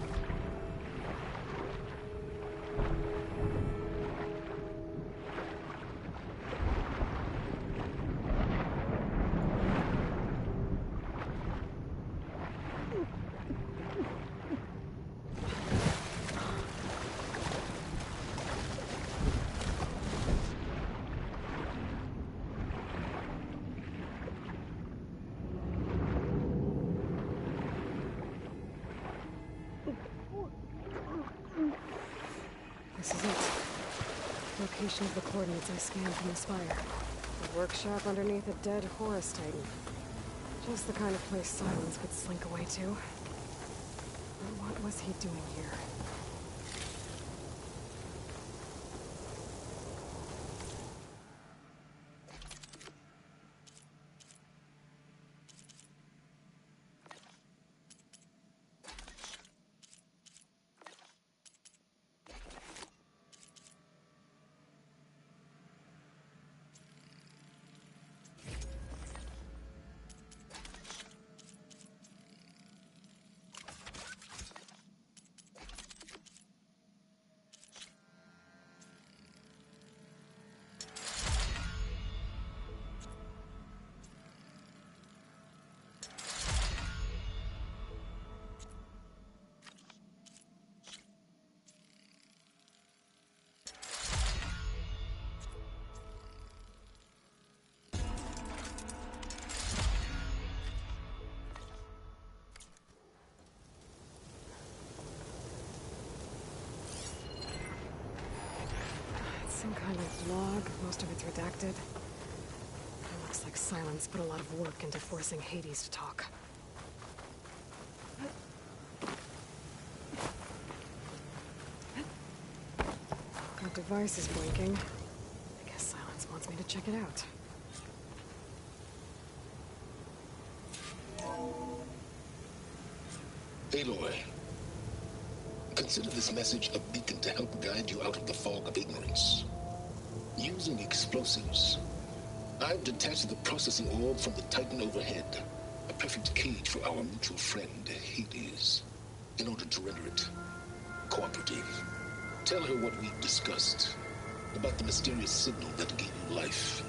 This is it. Location of the coordinates I scanned from the spire. A workshop underneath a dead Horus Titan. Just the kind of place Silence could slink away to. But what was he doing here? Some kind of log, most of it's redacted. It looks like Silence put a lot of work into forcing Hades to talk. That device is blinking. I guess Silence wants me to check it out. Aloy, consider this message a beacon to help guide you out of the fog of ignorance. Using explosives, I've detached the processing orb from the Titan overhead, a perfect cage for our mutual friend, Hades, in order to render it cooperative. Tell her what we've discussed about the mysterious signal that gave you life.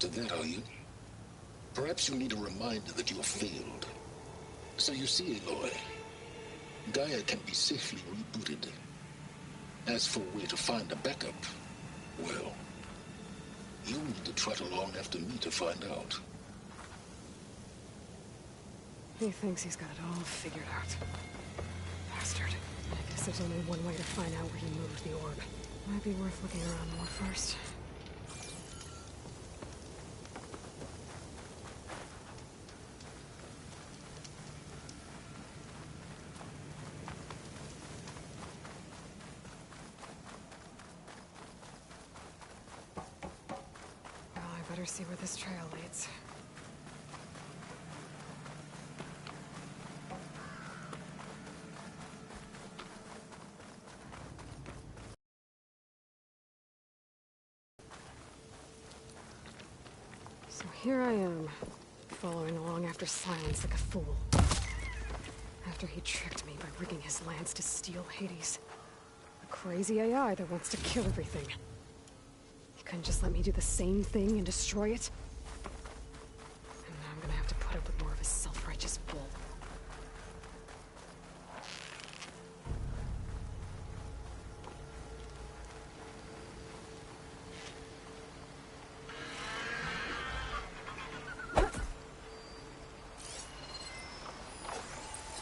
after that, are you? Perhaps you need a reminder that you have failed. So you see, Aloy, Gaia can be safely rebooted. As for where to find a backup, well, you'll need to trot along after me to find out. He thinks he's got it all figured out. Bastard. I guess there's only one way to find out where he moved the orb. Might be worth looking around more first. Well, I better see where this trail leads. So here I am, following along after Silence like a fool. After he tricked me by rigging his lance to steal Hades. A crazy AI that wants to kill everything. He couldn't just let me do the same thing and destroy it? And now I'm gonna have to put up with more of his self-righteous bull.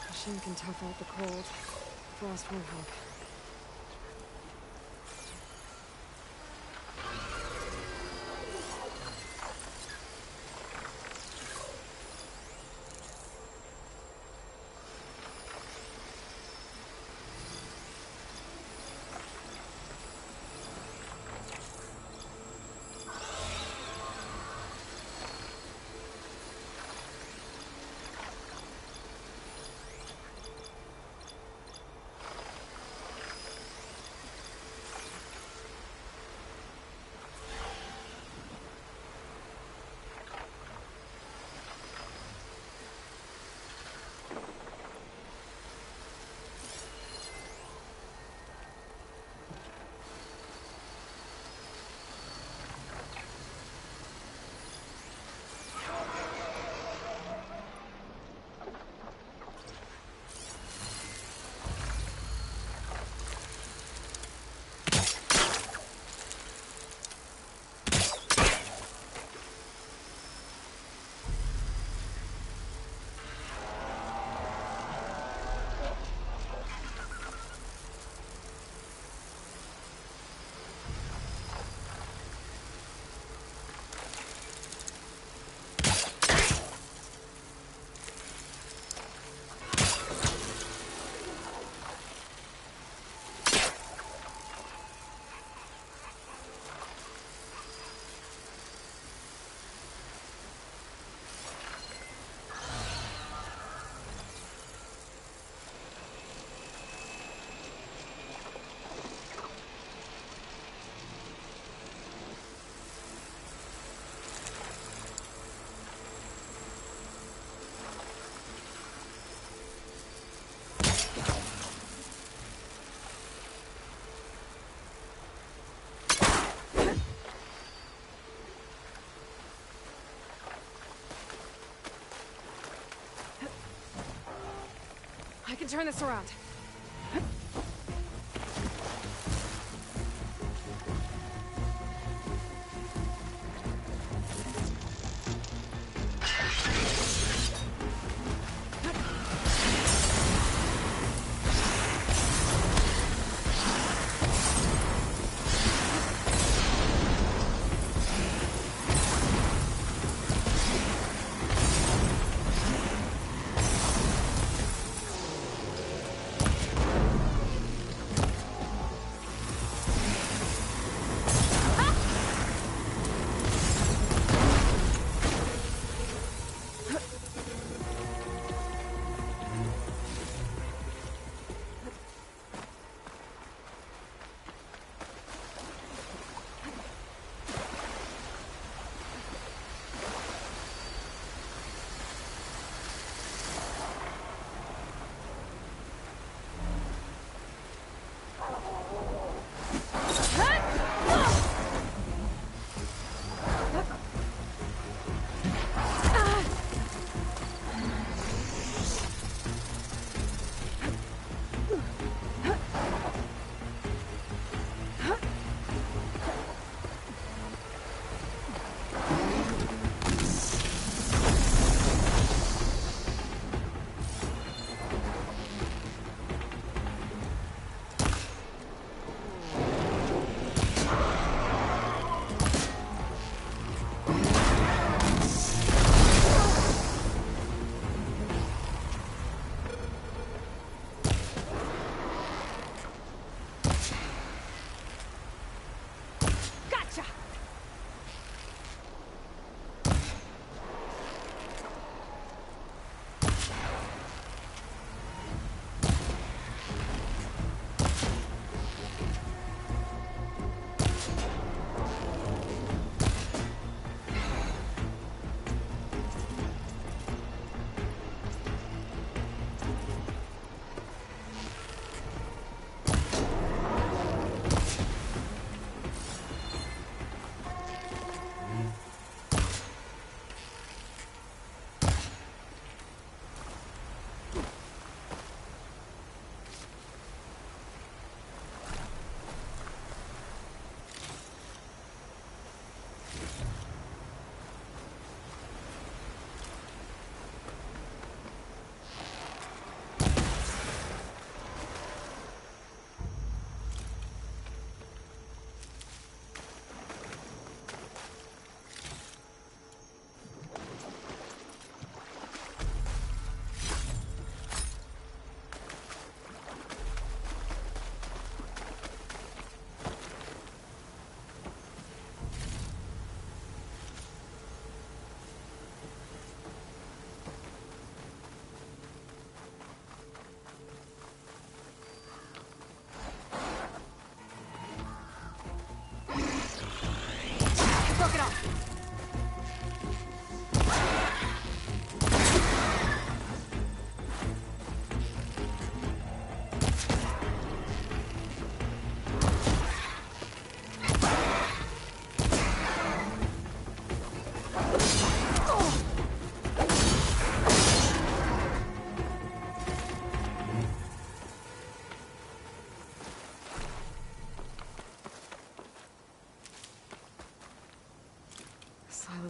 Machine can tough out the cold. Frost won't help. I can turn this around.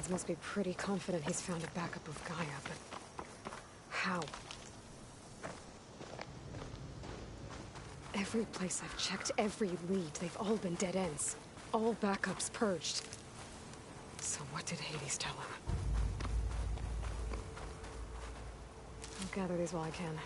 Sylens must be pretty confident he's found a backup of Gaia, but... how? Every place I've checked, every lead, they've all been dead ends. All backups purged. So what did Hades tell him? I'll gather these while I can.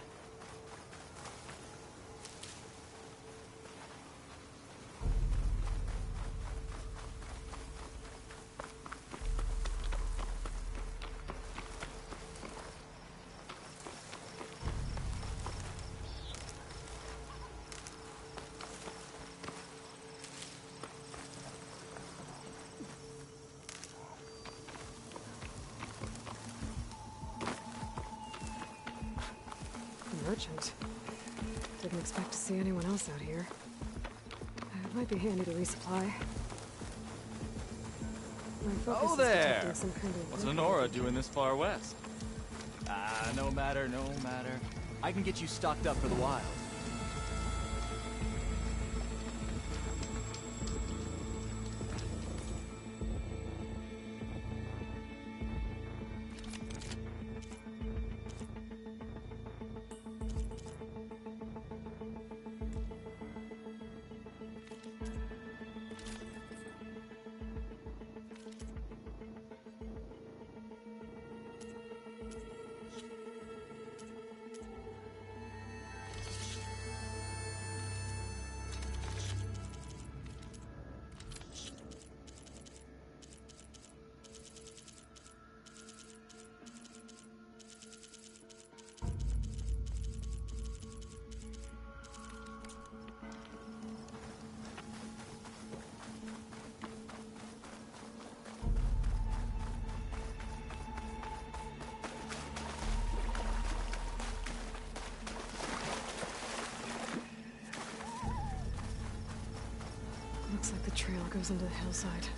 Merchant. Didn't expect to see anyone else out here. It might be handy to resupply. My focus Oh is there! detecting some kind of What's Lenora doing this far west? No matter. I can get you stocked up for the wild. Looks like the trail goes into the hillside.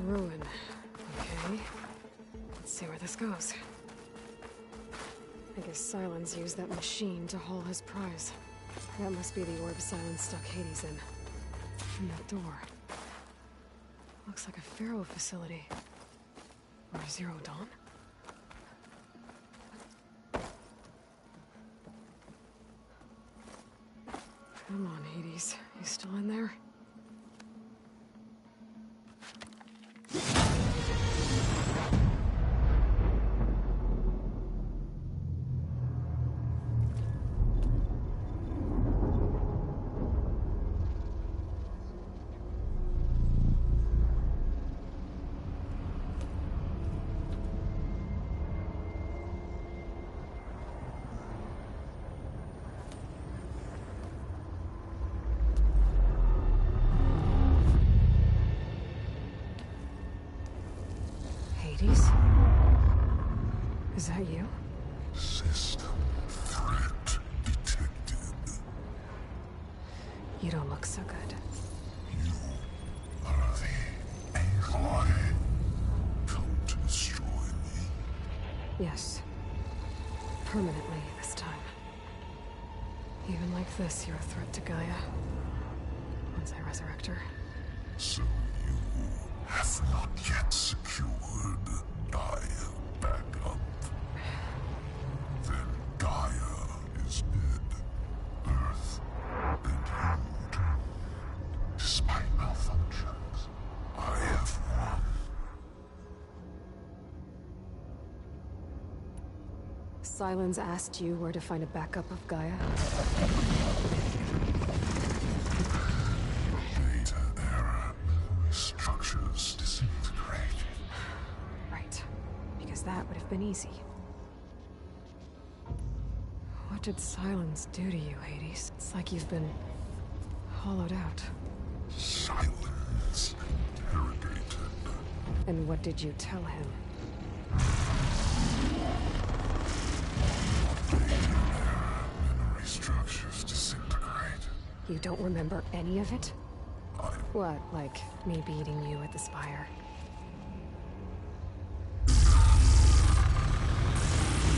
Ruin. Okay. Let's see where this goes. I guess Sylens used that machine to haul his prize. That must be the orb Sylens stuck Hades in. And that door. Looks like a Pharaoh facility. Or Zero Dawn? Come on, Hades. You still in there? Hades? Is that you? System threat detected. You don't look so good. You are the Aloy. Come to destroy me. Yes. Permanently this time. Even like this, you're a threat to Gaia. Once I resurrect her. So you have not yet secured Gaia back up. Then Gaia is dead. Earth and you too. Despite malfunctions, I have won. Sylens asked you where to find a backup of Gaia? Beta era that would have been easy. What did silence do to you, Hades? It's like you've been hollowed out. Silence interrogated. And what did you tell him? Memory structures disintegrate. You don't remember any of it? What, like me beating you at the spire?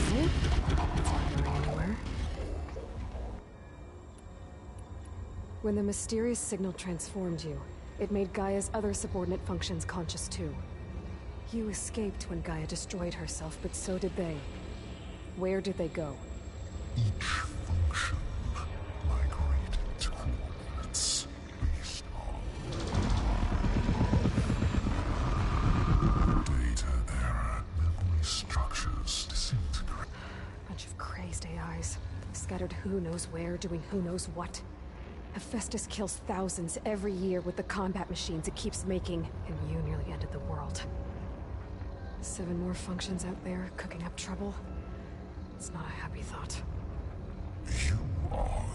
Going anywhere? When the mysterious signal transformed you, it made Gaia's other subordinate functions conscious too. You escaped when Gaia destroyed herself, but so did they. Where did they go? Each function migrated to coordinates based on data error. Memory structures disintegrate. Bunch of crazed AIs, scattered who knows where, doing who knows what. Hephaestus kills thousands every year with the combat machines it keeps making, and you nearly ended the world. 7 more functions out there, cooking up trouble. It's not a happy thought. You are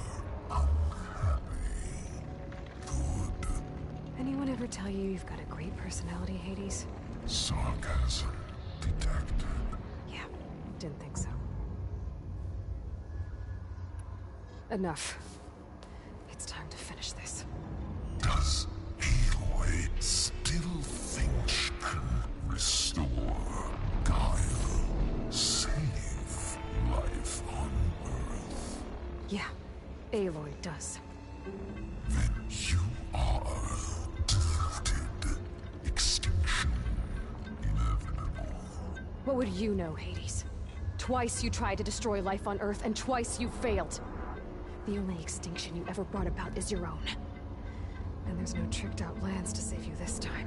unhappy. Good. Anyone ever tell you you've got a great personality, Hades? Sarcasm detected. Yeah, didn't think so. Enough. It's time to finish this. Does Aloy still think she can restore Gaia? Save life on Earth? Yeah, Aloy does. Then you are defeated. Extinction inevitable. What would you know, Hades? Twice you tried to destroy life on Earth, and twice you failed. The only extinction you ever brought about is your own. And there's no tricked-out lands to save you this time.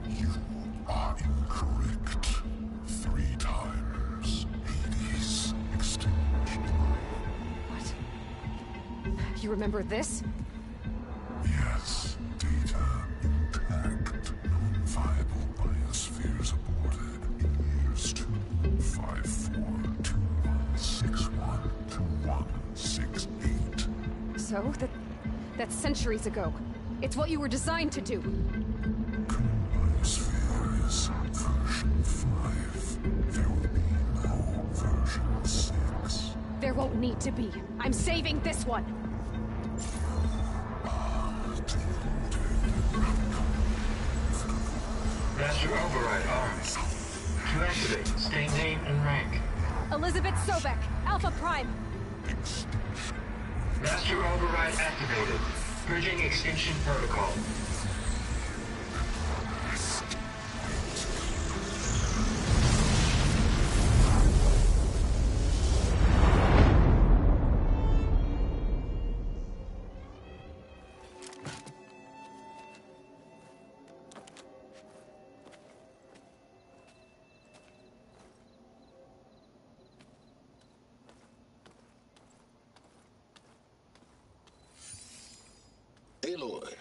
You are incorrect. 3 times. Hades. Extinction. What? You remember this? Yes. Data intact. Non-viable biospheres aborted in years 25421612168. So? That's centuries ago. It's what you were designed to do. Biosphere is version 5. There will be no version 6. There won't need to be. I'm saving this one. Master Override armed. To activate, state name and rank. Elizabeth Sobek, Alpha Prime. Master Override activated. Purging extinction protocol. Aloy,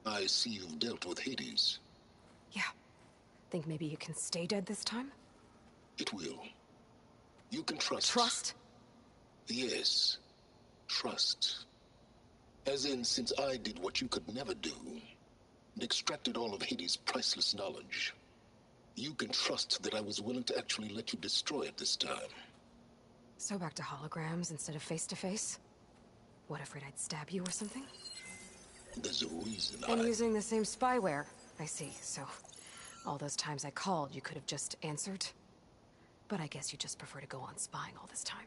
I see you've dealt with Hades. Yeah. Think maybe you can stay dead this time? It will. You can trust. Trust? Yes. Trust. As in, since I did what you could never do, and extracted all of Hades' priceless knowledge, you can trust that I was willing to actually let you destroy it this time. So back to holograms instead of face-to-face? What, afraid I'd stab you or something? There's a reason I'm using the same spyware. I see, so all those times I called, you could have just answered? But I guess you just prefer to go on spying all this time.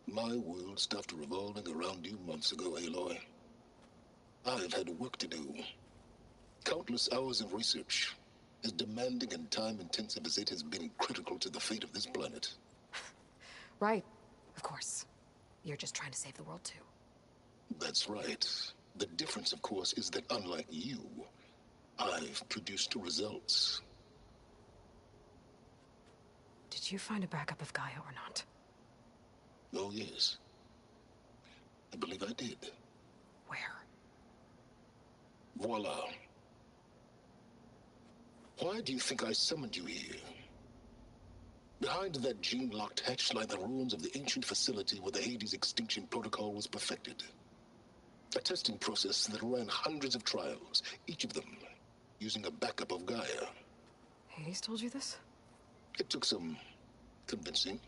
My world stopped revolving around you months ago, Aloy. I've had work to do. Countless hours of research, as demanding and time-intensive as it has been critical to the fate of this planet. Right, of course. You're just trying to save the world, too. That's right. The difference, of course, is that unlike you, I've produced results. Did you find a backup of Gaia or not? Oh, yes. I believe I did. Where? Voila. Why do you think I summoned you here? Behind that gene-locked hatch lie the ruins of the ancient facility where the Hades extinction protocol was perfected. A testing process that ran hundreds of trials, each of them using a backup of Gaia. Hades told you this? It took some convincing,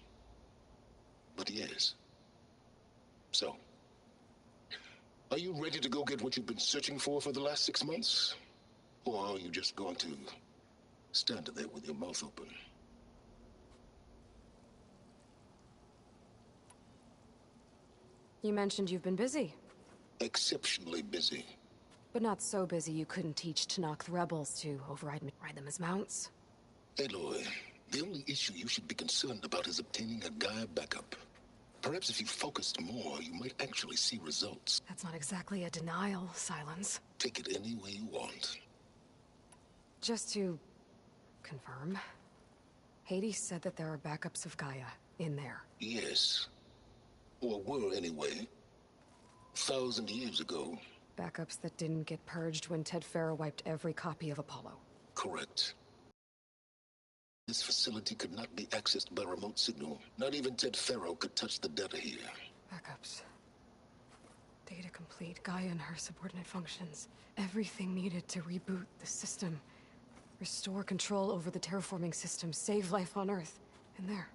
but yes. So, are you ready to go get what you've been searching for the last 6 months? Or are you just going to stand there with your mouth open? You mentioned you've been busy. Exceptionally busy. But not so busy you couldn't teach Tenakth rebels to ride them as mounts. Aloy, the only issue you should be concerned about is obtaining a Gaia backup. Perhaps if you focused more, you might actually see results. That's not exactly a denial, Silence. Take it any way you want. Just to confirm, Hades said that there are backups of Gaia in there. Yes. Or were anyway. 1,000 years ago. Backups that didn't get purged when Ted Faro wiped every copy of Apollo. Correct. This facility could not be accessed by remote signal. Not even Ted Faro could touch the data here. Backups. Data complete, Gaia and her subordinate functions. Everything needed to reboot the system. Restore control over the terraforming system. Save life on Earth. In there.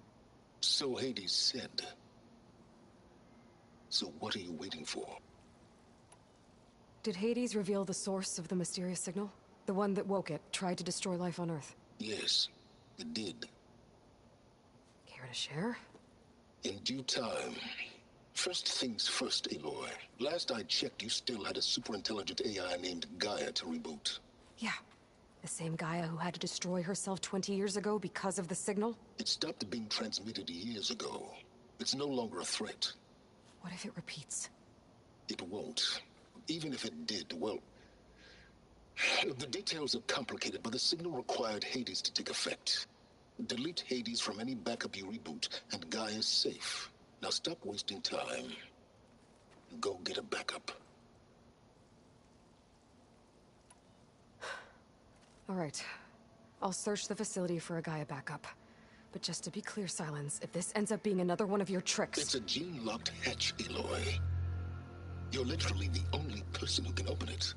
So Hades said. So what are you waiting for? Did Hades reveal the source of the mysterious signal? The one that woke it, tried to destroy life on Earth? Yes, it did. Care to share? In due time. First things first, Aloy. Last I checked, you still had a super-intelligent AI named Gaia to reboot. Yeah. The same Gaia who had to destroy herself 20 years ago because of the signal? It stopped being transmitted years ago. It's no longer a threat. What if it repeats? It won't. Even if it did, well... The details are complicated, but the signal required Hades to take effect. Delete Hades from any backup you reboot, and Gaia's safe. Now stop wasting time. Go get a backup. All right. I'll search the facility for a Gaia backup. But just to be clear, Silence, if this ends up being another one of your tricks... It's a gene-locked hatch, Aloy. You're literally the only person who can open it.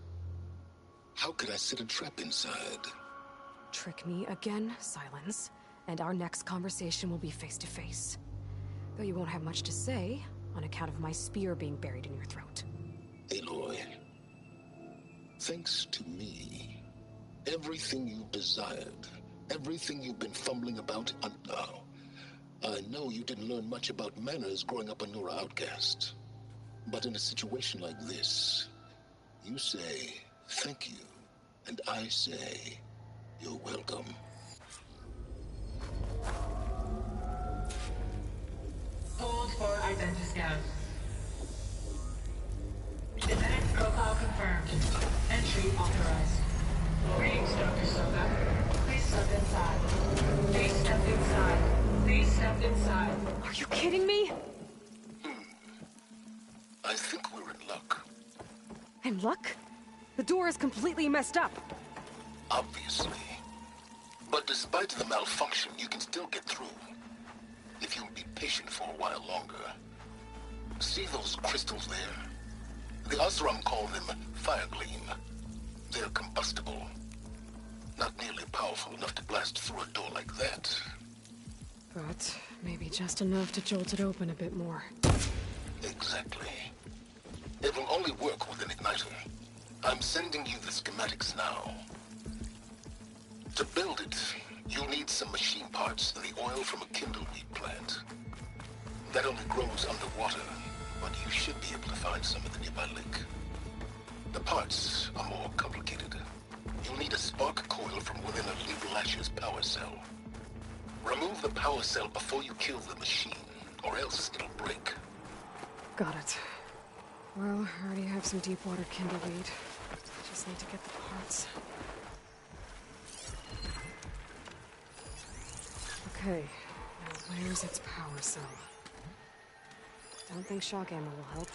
How could I set a trap inside? Trick me again, Silence, and our next conversation will be face-to-face. Though you won't have much to say, on account of my spear being buried in your throat. Aloy, thanks to me, everything you've desired, everything you've been fumbling about now, I know you didn't learn much about manners growing up a Nora outcast. But in a situation like this, you say, thank you, and I say, you're welcome. Hold for identiscan. Genetic profile confirmed. Entry authorized. Greetings, Dr. Soka. Please step inside. Please step inside. Please step inside. Are you kidding me? I think we're in luck. In luck? The door is completely messed up. Obviously. But despite the malfunction, you can still get through. If you'll be patient for a while longer. See those crystals there? The Oseram call them Firegleam. They're combustible. Not nearly powerful enough to blast through a door like that. But maybe just enough to jolt it open a bit more. Exactly. It will only work with an igniter. I'm sending you the schematics now. To build it, you'll need some machine parts and the oil from a kindleweed plant. That only grows underwater, but you should be able to find some in the nearby lake. The parts are more complicated. You'll need a spark coil from within a Leap Lasher's power cell. Remove the power cell before you kill the machine, or else it'll break. Got it. Well, I already have some deep water kindleweed. Just need to get the parts. Okay, now where's its power cell? Don't think shock ammo will help.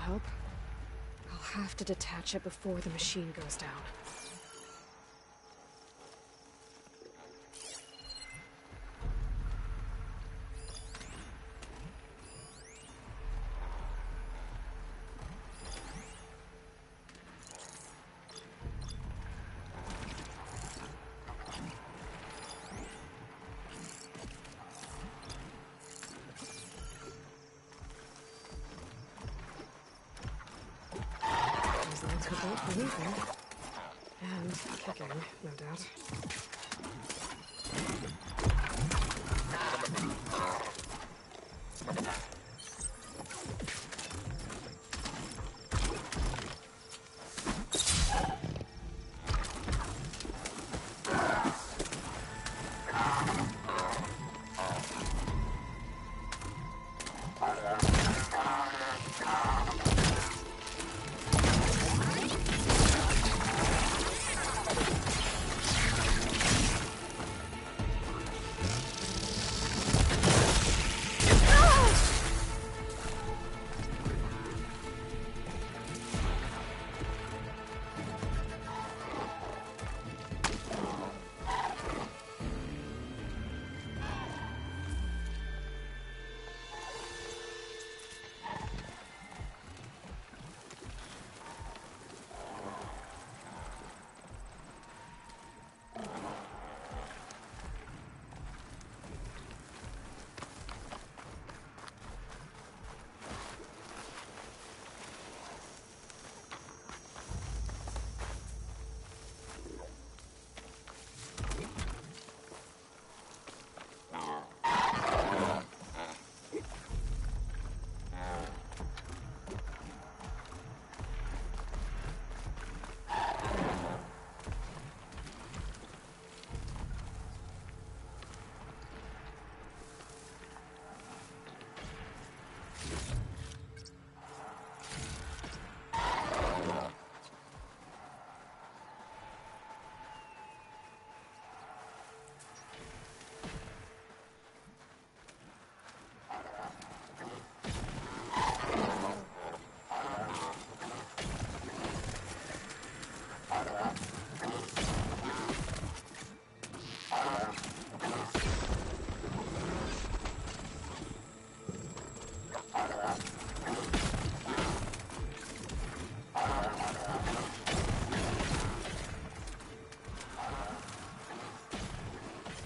help. I'll have to detach it before the machine goes down. And kicking, no doubt.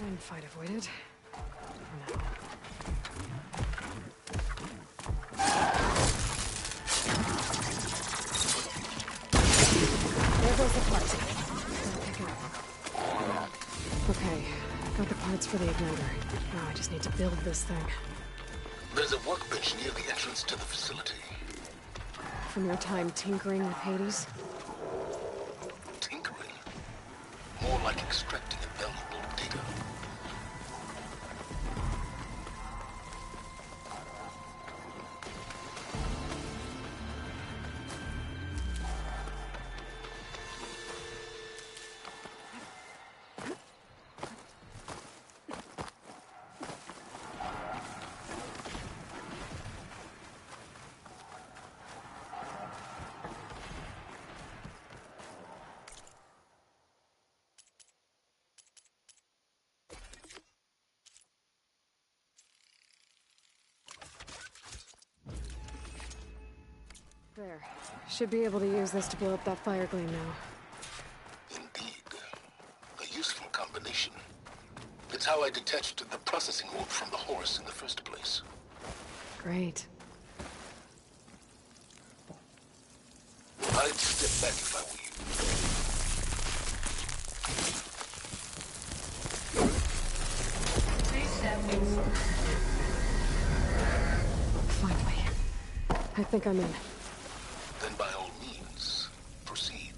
And fight avoided. For now. There goes the part. Gotta pick it up. Okay, got the parts for the igniter. Now I just need to build this thing. There's a workbench near the entrance to the facility. From your time tinkering with Hades? Tinkering? More like extracting invaluable data. There. Should be able to use this to blow up that fire gleam now. Indeed. A useful combination. It's how I detached the processing orb from the horse in the first place. Great. I'd step back if I were Please step inside. Finally. I think I'm in. Then by all means, proceed.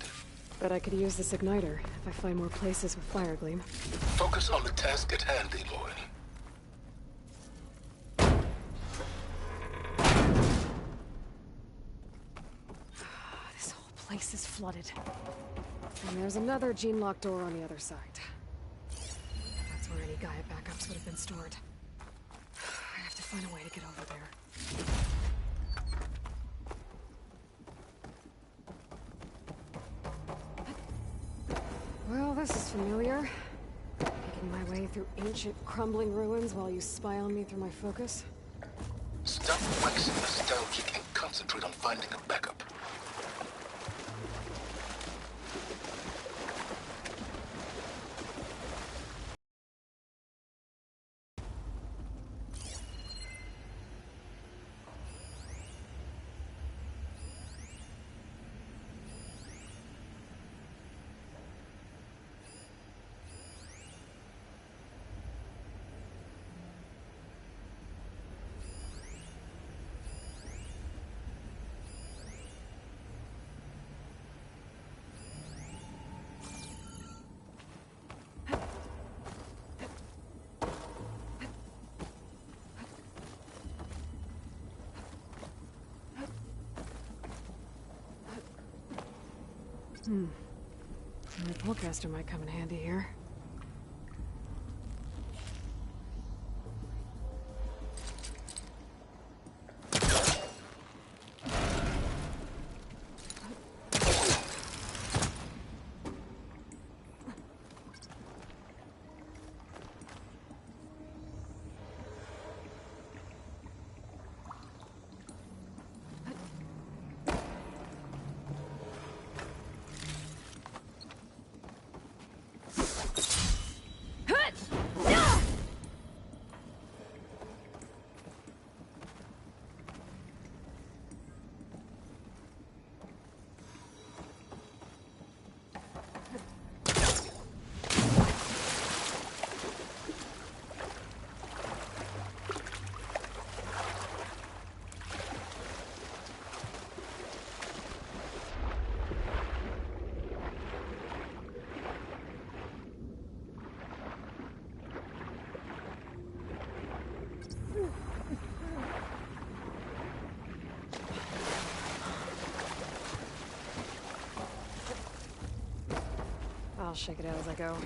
But I could use this igniter if I find more places with fire gleam. Focus on the task at hand, Aloy. This whole place is flooded. And there's another gene-locked door on the other side. That's where any Gaia backups would have been stored. I have to find a way to get over there. Well, this is familiar. Making my way through ancient, crumbling ruins while you spy on me through my focus. Stop waxing nostalgic and concentrate on finding a backup. My pullcaster might come in handy here. I'll shake it out as I go.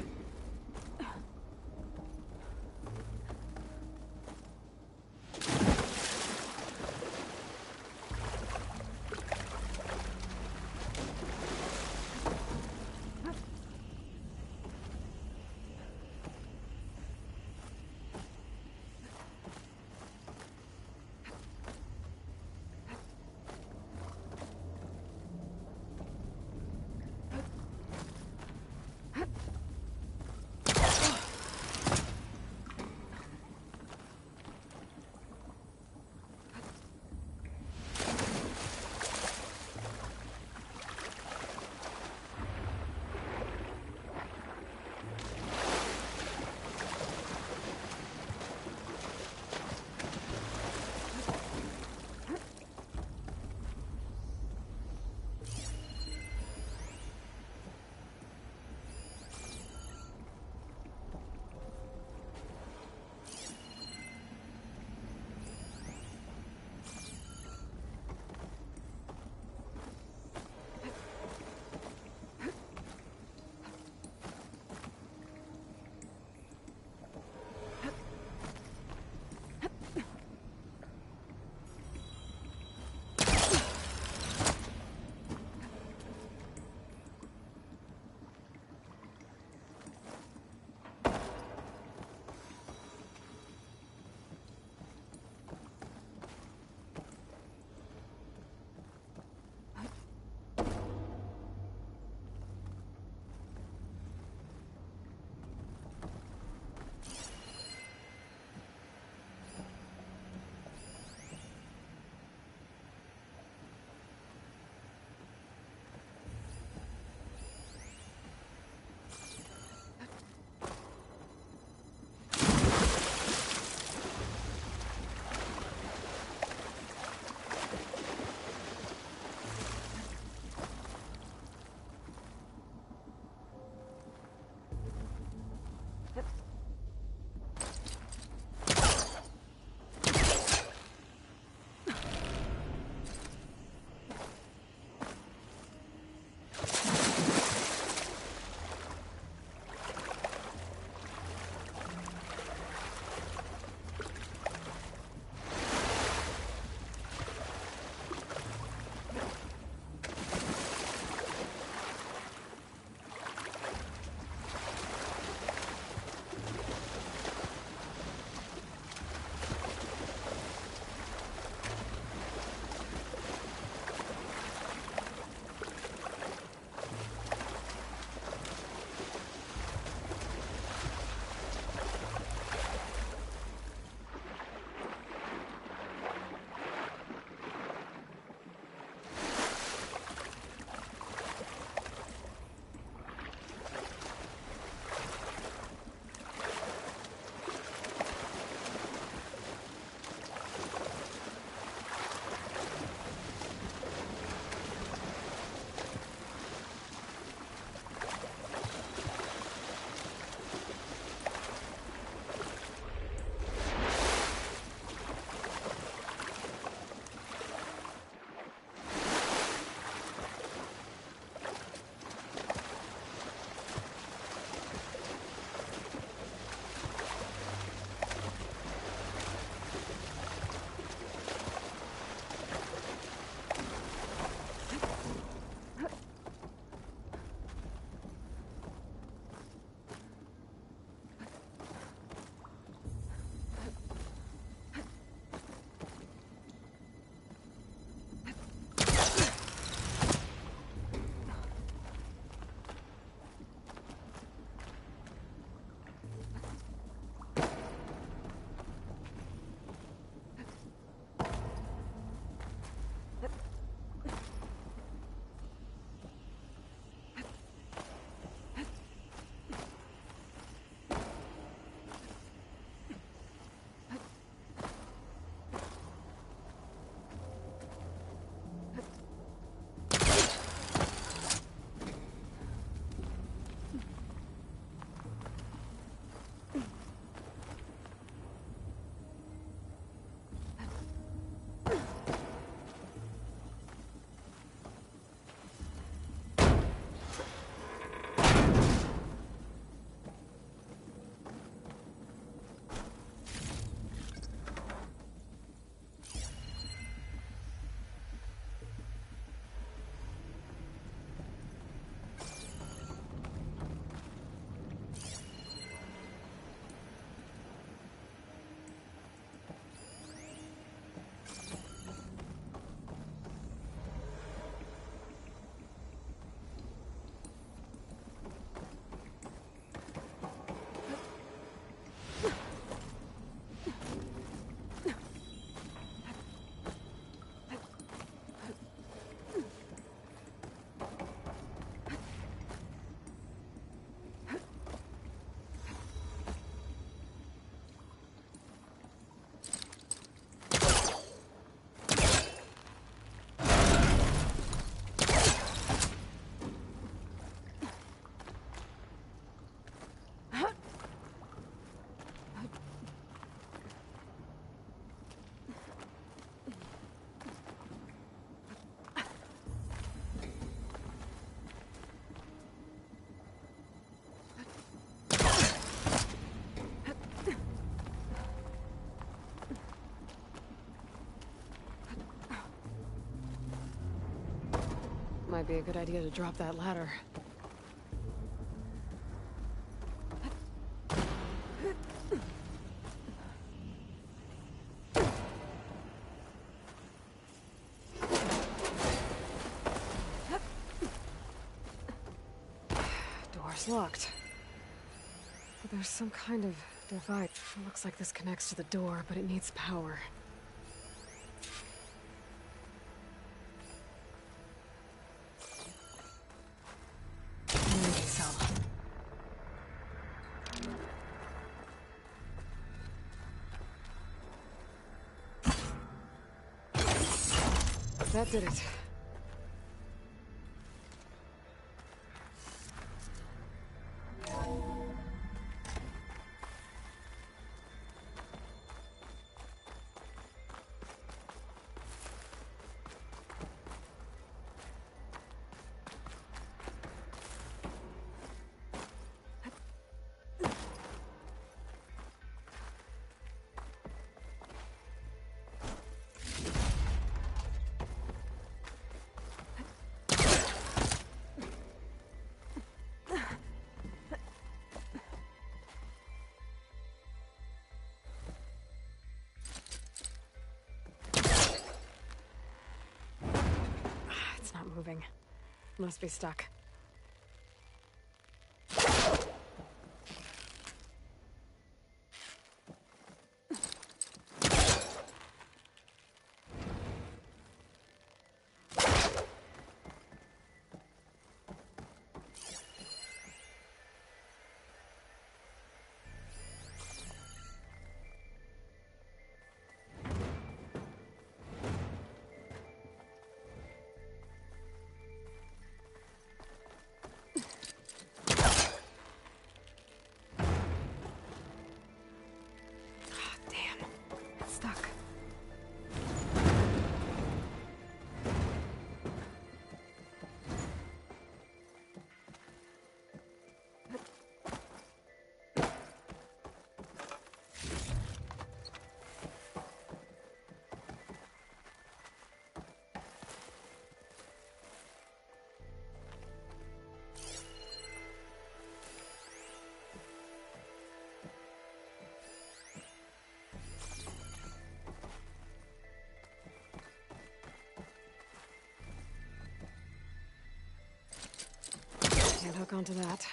be a good idea to drop that ladder. Door's locked. But there's some kind of device. It looks like this connects to the door, but it needs power. Energy cell. That did it. It's not moving. Must be stuck. Stuck. Can't hook onto that.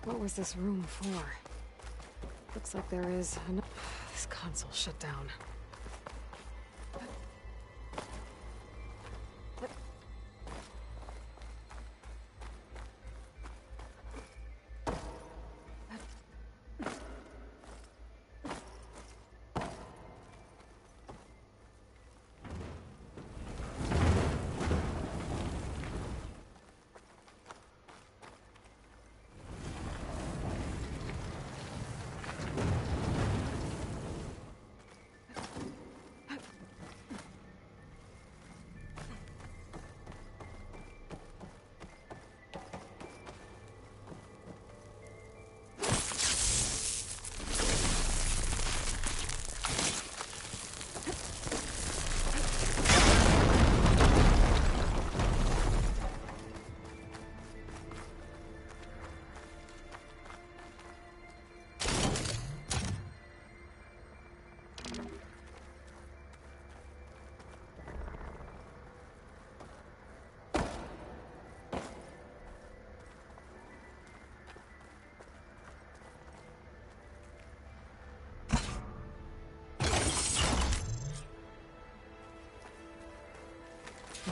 What was this room for? Looks like there is this console shut down.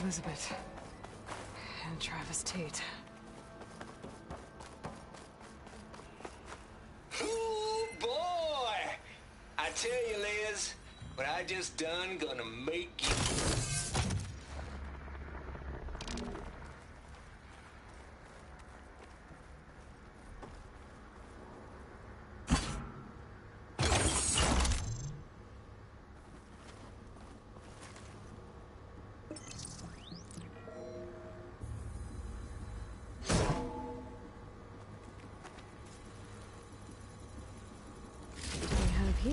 Elizabeth. And Travis Tate. Oh, boy! I tell you, Liz, what I just done gonna make you...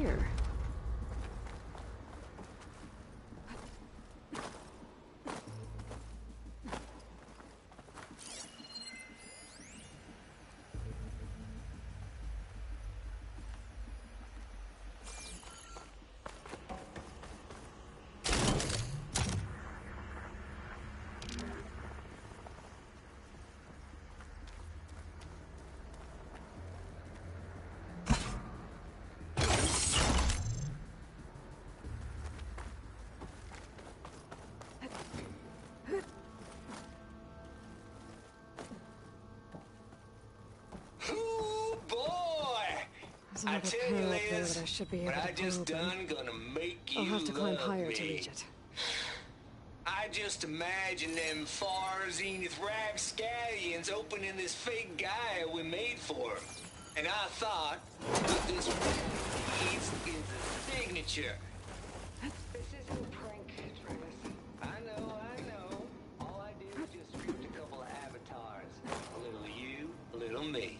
here? I tell you, Liz, that I should be able what I to just pull open. done gonna make you I'll have to climb higher me. to reach it. I just imagine them Far Zenith rapscallions opening this fake Gaia we made for 'em. And I thought, what this needs is a signature. This isn't a prank, Travis. I know. All I did was just script a couple of avatars. A little you, a little me.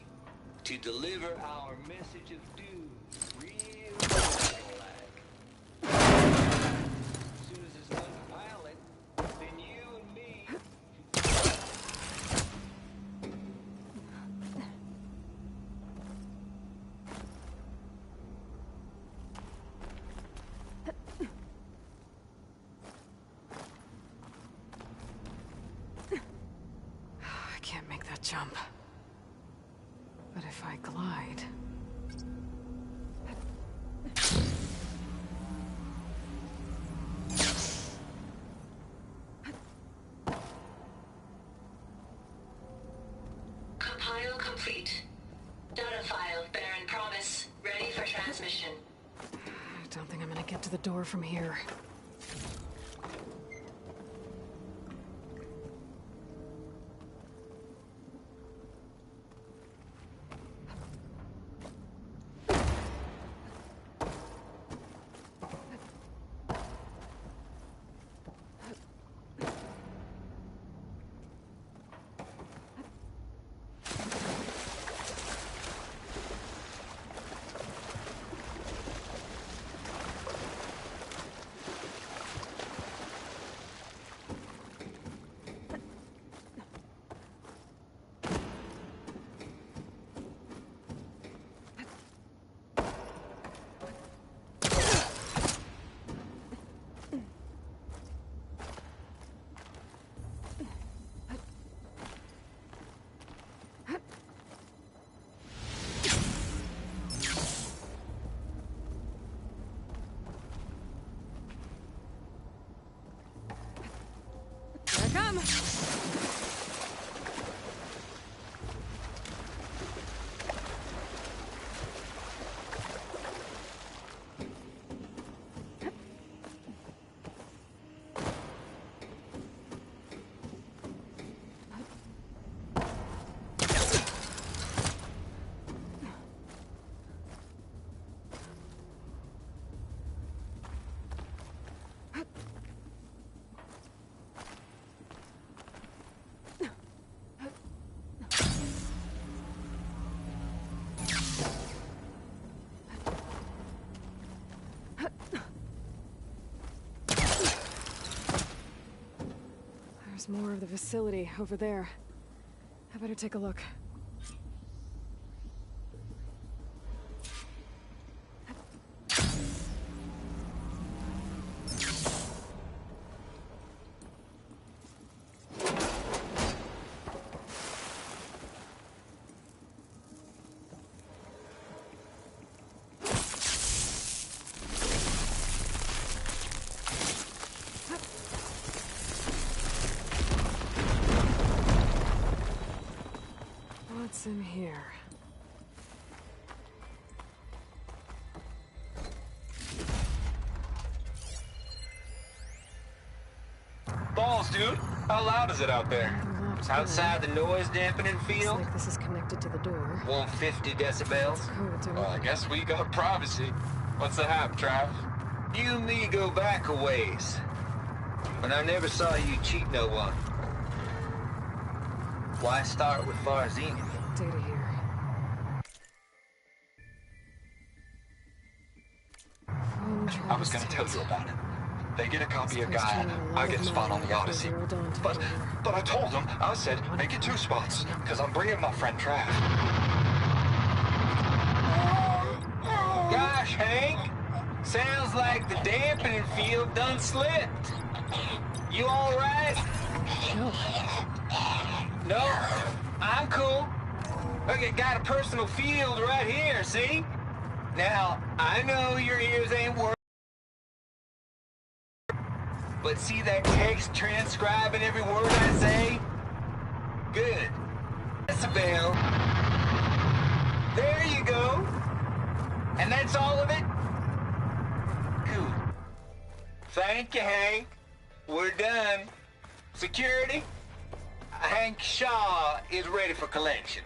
To deliver our message of doom real like. As soon as it's done compiling, then you and me. I can't make that jump. But if I glide... Compile complete. Data file, Baron Promise, ready for transmission. I don't think I'm gonna get to the door from here. Come! There's more of the facility over there. I better take a look. What's in here? Balls, dude. How loud is it out there? Outside the noise dampening field? Looks like this is connected to the door. 150 decibels? Well, I guess we got privacy. What's the hap, Trav? You and me go back a ways. But I never saw you cheat no one. Why start with Far Zenith? Data here. I was gonna tell you about it. They get a copy of Gaia, I get a spot on the Odyssey. But I told them, I said, make it 2 spots, because I'm bringing my friend Trav. Gosh, Hank. Sounds like the dampening field done slipped. You all right? No, I'm cool. Look, I got a personal field right here, see? Now, I know your ears ain't working, but see that text transcribing every word I say? Good. Decibel. There you go. And that's all of it? Cool. Thank you, Hank. We're done. Security? Hank Shaw is ready for collection.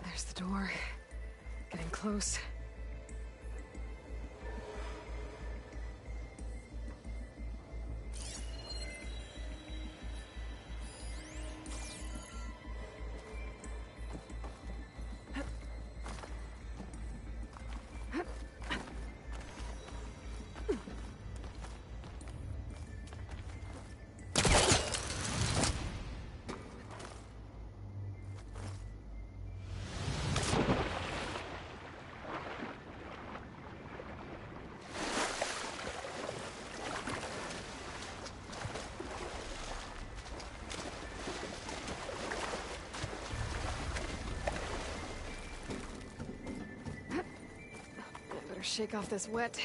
There's the door. Getting close. Shake off this wet.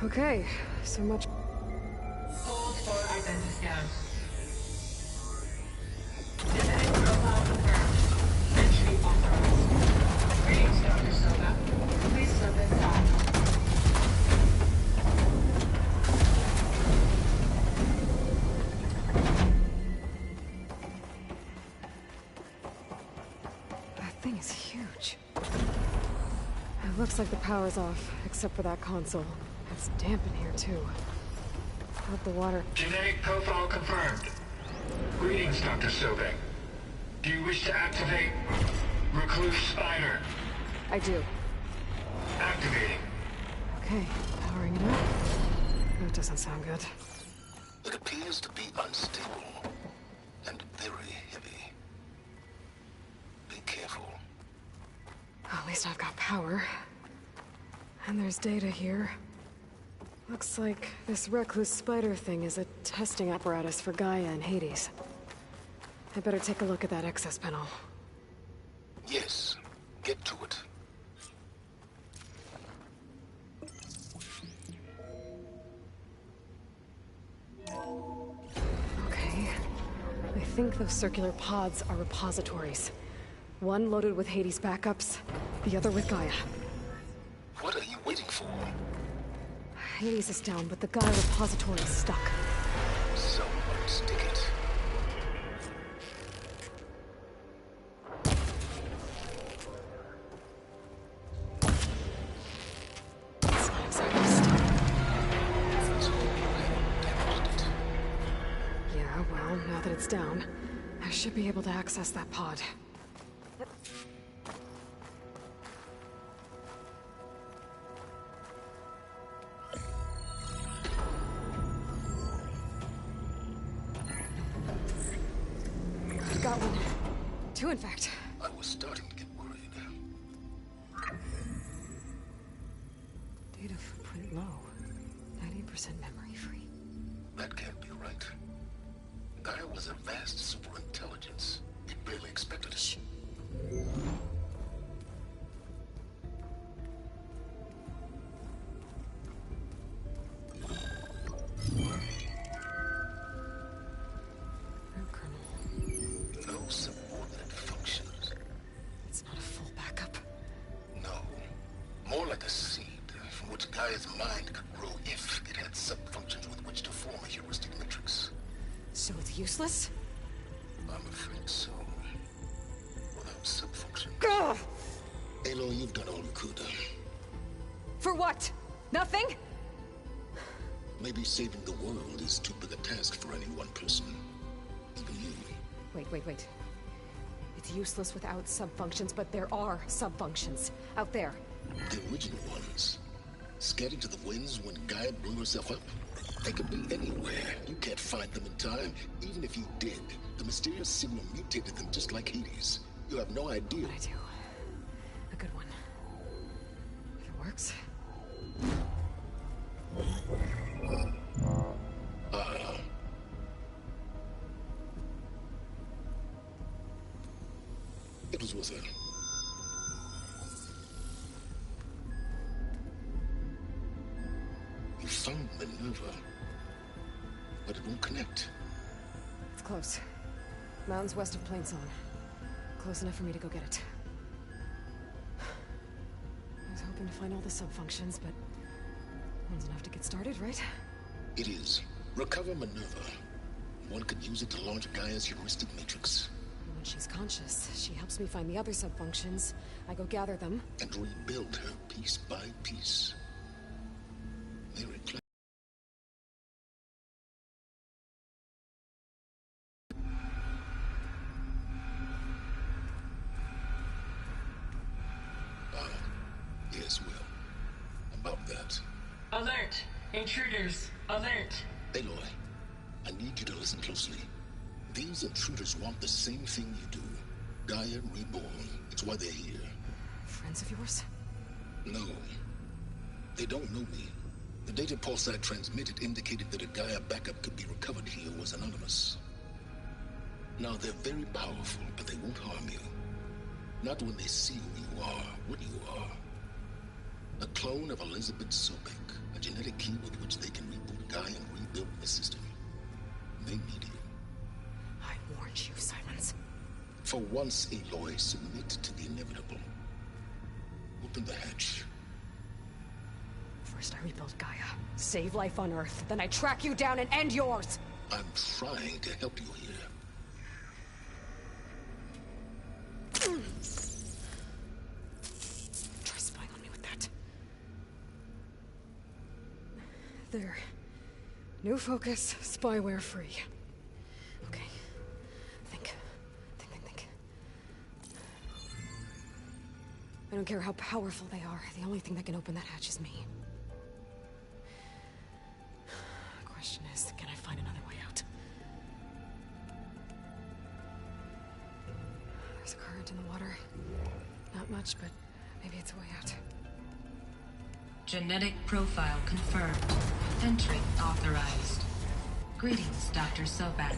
Okay, so much... Hold for identity scan. Genetic profile confirmed. Entry authorized. Greetings, Dr. Soga. Please step inside. That thing is huge. It looks like the power's off, except for that console. It's damp in here, too. Hope the water... Genetic profile confirmed. Greetings, Dr. Sobek. Do you wish to activate Recluse Spider? I do. Activating. Okay, powering it up. That doesn't sound good. It appears to be unstable and very heavy. Be careful. At least I've got power. And there's data here. Looks like this Recluse Spider thing is a testing apparatus for Gaia and Hades. I better take a look at that access panel. Yes, get to it. Okay. I think those circular pods are repositories. One loaded with Hades backups, the other with Gaia. What are you waiting for? Hades is down, but the Gaia repository is stuck. Someone stick it. It's not exactly stuck. Yeah, well, now that it's down, I should be able to access that pod. Got one. Two, in fact. I was starting to get worried. Data footprint low. 90% memory free. That can't be right. Gaia was a vast superintelligence. It barely expected us. No subordinate functions. It's not a full backup. No. More like a seed from which Gaia's mind could grow if it had sub-functions with which to form a heuristic matrix. So it's useless? I'm afraid so. Without sub-functions. Ugh! Aloy, you've done all you could. For what? Nothing? Maybe saving the world is too big a task for any one person. Even you. Wait. It's useless without sub-functions, but there are sub-functions out there. The original ones. Scattered to the winds when Gaia blew herself up. They could be anywhere. You can't find them in time. Even if you did, the mysterious signal mutated them just like Hades. You have no idea. But I do. A good one. If it works. It was worth it. You found Minerva, but it won't connect. It's close. Mountains west of Plainsong. Close enough for me to go get it. I was hoping to find all the sub-functions, but one's enough to get started, right? It is. Recover Minerva. One could use it to launch Gaia's heuristic matrix. When she's conscious, she helps me find the other sub-functions. I go gather them. And rebuild her piece by piece. Very clever. Yes, Will. About that. Alert! Intruders! Alert! Aloy, I need you to listen closely. These intruders want the same thing you do. Gaia reborn. It's why they're here. Friends of yours? No. They don't know me. The data pulse I transmitted indicated that a Gaia backup could be recovered here was anonymous. Now, they're very powerful, but they won't harm you. Not when they see who you are, what you are. A clone of Elizabeth Sobek, a genetic genetic key with which they can reboot Gaia and rebuild the system. They need you. I warned you, Silence. For once, Aloy, submit to the inevitable. Open the hatch. First I rebuild Gaia, save life on Earth, then I track you down and end yours! I'm trying to help you here. Try spying on me with that. There. New focus, spyware free. Okay. Think. I don't care how powerful they are. The only thing that can open that hatch is me. The question is, can I find another way out? There's a current in the water. Not much, but maybe it's a way out. Genetic profile confirmed. Entry authorized. Greetings, Dr. Sobek.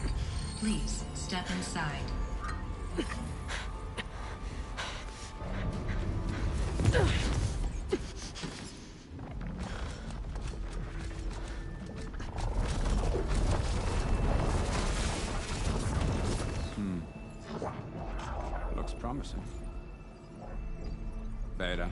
Please step inside. Looks promising. Beta.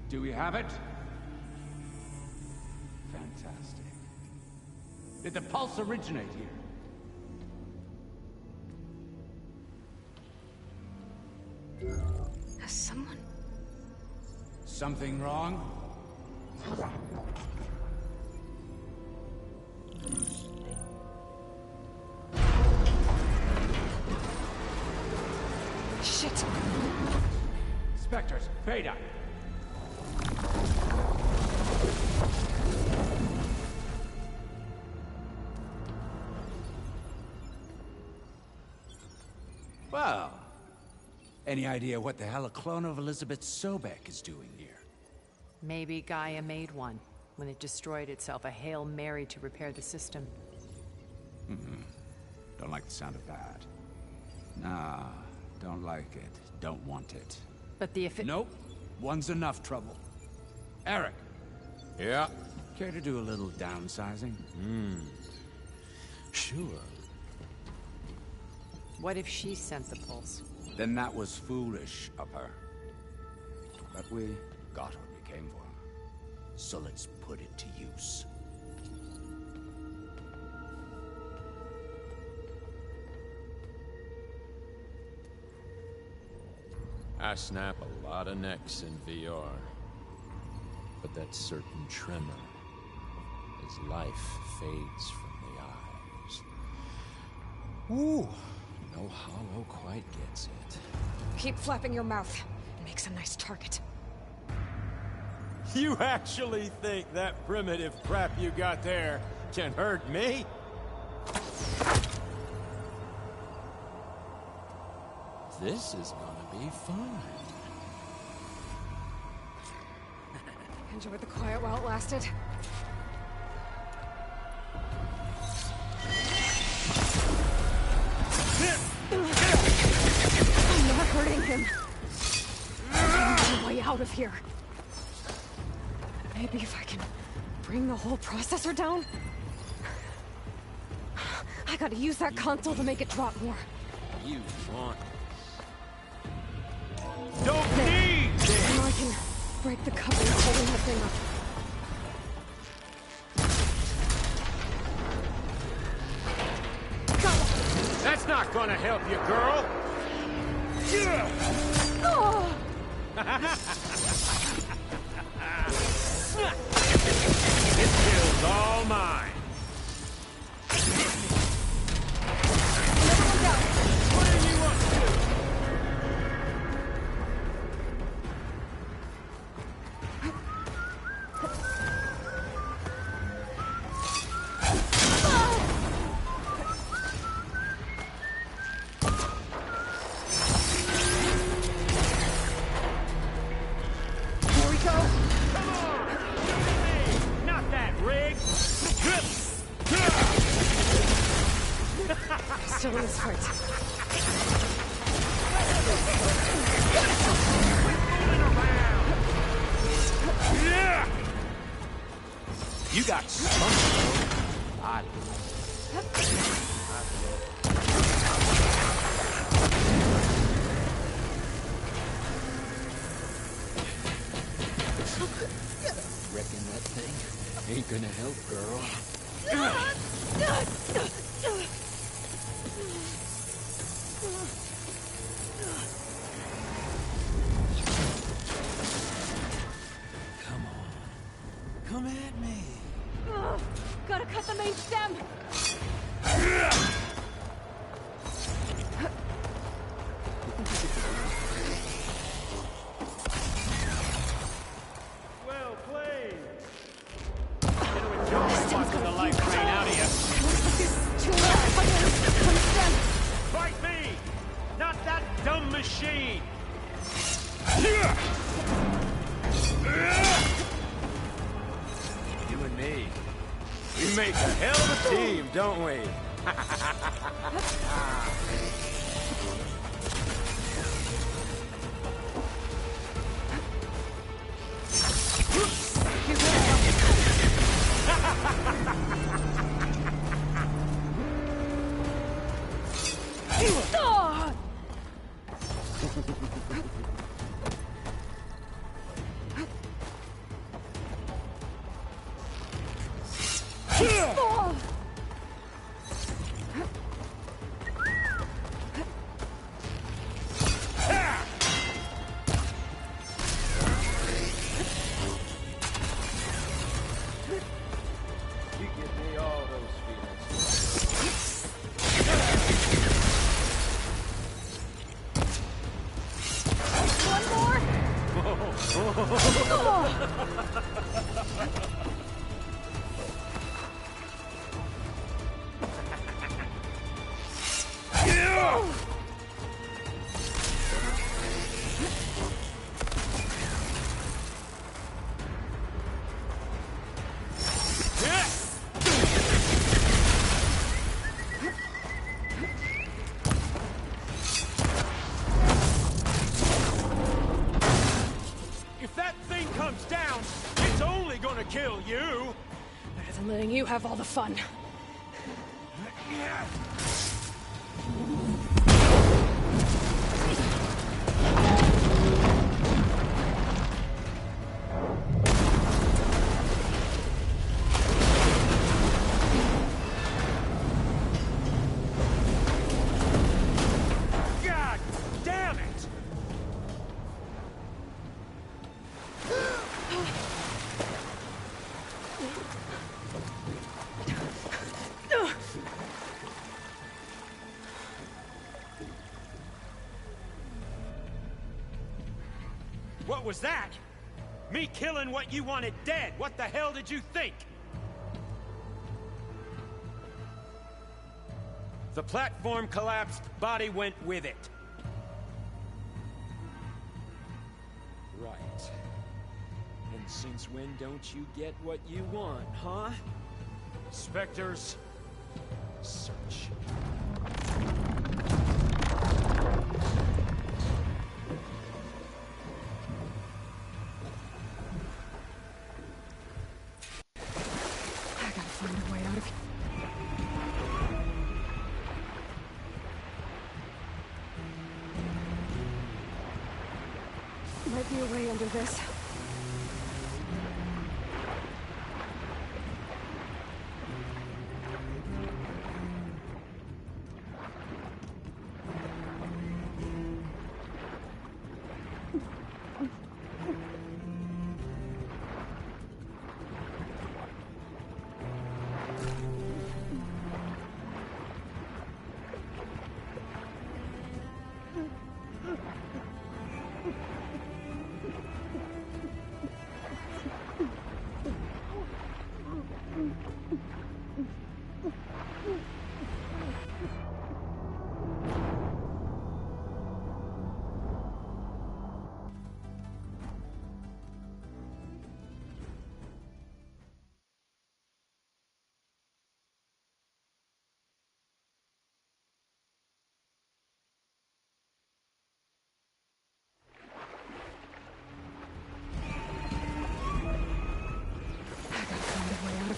Do we have it? Fantastic. Did the pulse originate here? Has someone... Something wrong? Shit! Spectres, Beta! Well, any idea what the hell a clone of Elizabeth Sobek is doing here? Maybe Gaia made one. When it destroyed itself, a Hail Mary to repair the system. Don't like the sound of that. Nah, don't like it. Don't want it. But the Nope. One's enough trouble. Eric. Yeah? Care to do a little downsizing? Sure. What if she sent the pulse? Then that was foolish of her. But we got what we came for. So let's put it to use. I snap a lot of necks in VR. But that certain tremor as life fades from the eyes. Ooh, no hollow quite gets it. Keep flapping your mouth. It makes a nice target. You actually think that primitive crap you got there can hurt me? This is gonna be fun. Enjoyed the quiet while it lasted. I'm not hurting him. I'm way out of here. Maybe if I can bring the whole processor down? I gotta use that console to make it drop more. You want... Don't need this! Now I can break the cover holding the thing up. That's not gonna help you, girl! Oh! This kill's all mine! What are you up to? still in this fight. Yeah! You got something. I Reckon that thing ain't gonna help, girl. Come on. Come at me. Gotta cut the main stem! Well played. Gonna enjoy watching the life drain out of you. Too loud! Fight me! Not that dumb machine! You and me. We make a hell of a team, don't we? You give me all those feelings. If that thing comes down, it's only gonna kill you! Better than letting you have all the fun. God damn it! What was that? Me killing what you wanted dead. What the hell did you think? The platform collapsed, body went with it. Right. And since when don't you get what you want, huh? Spectres, Search. I gotta find a way out of here. Might be a way under this.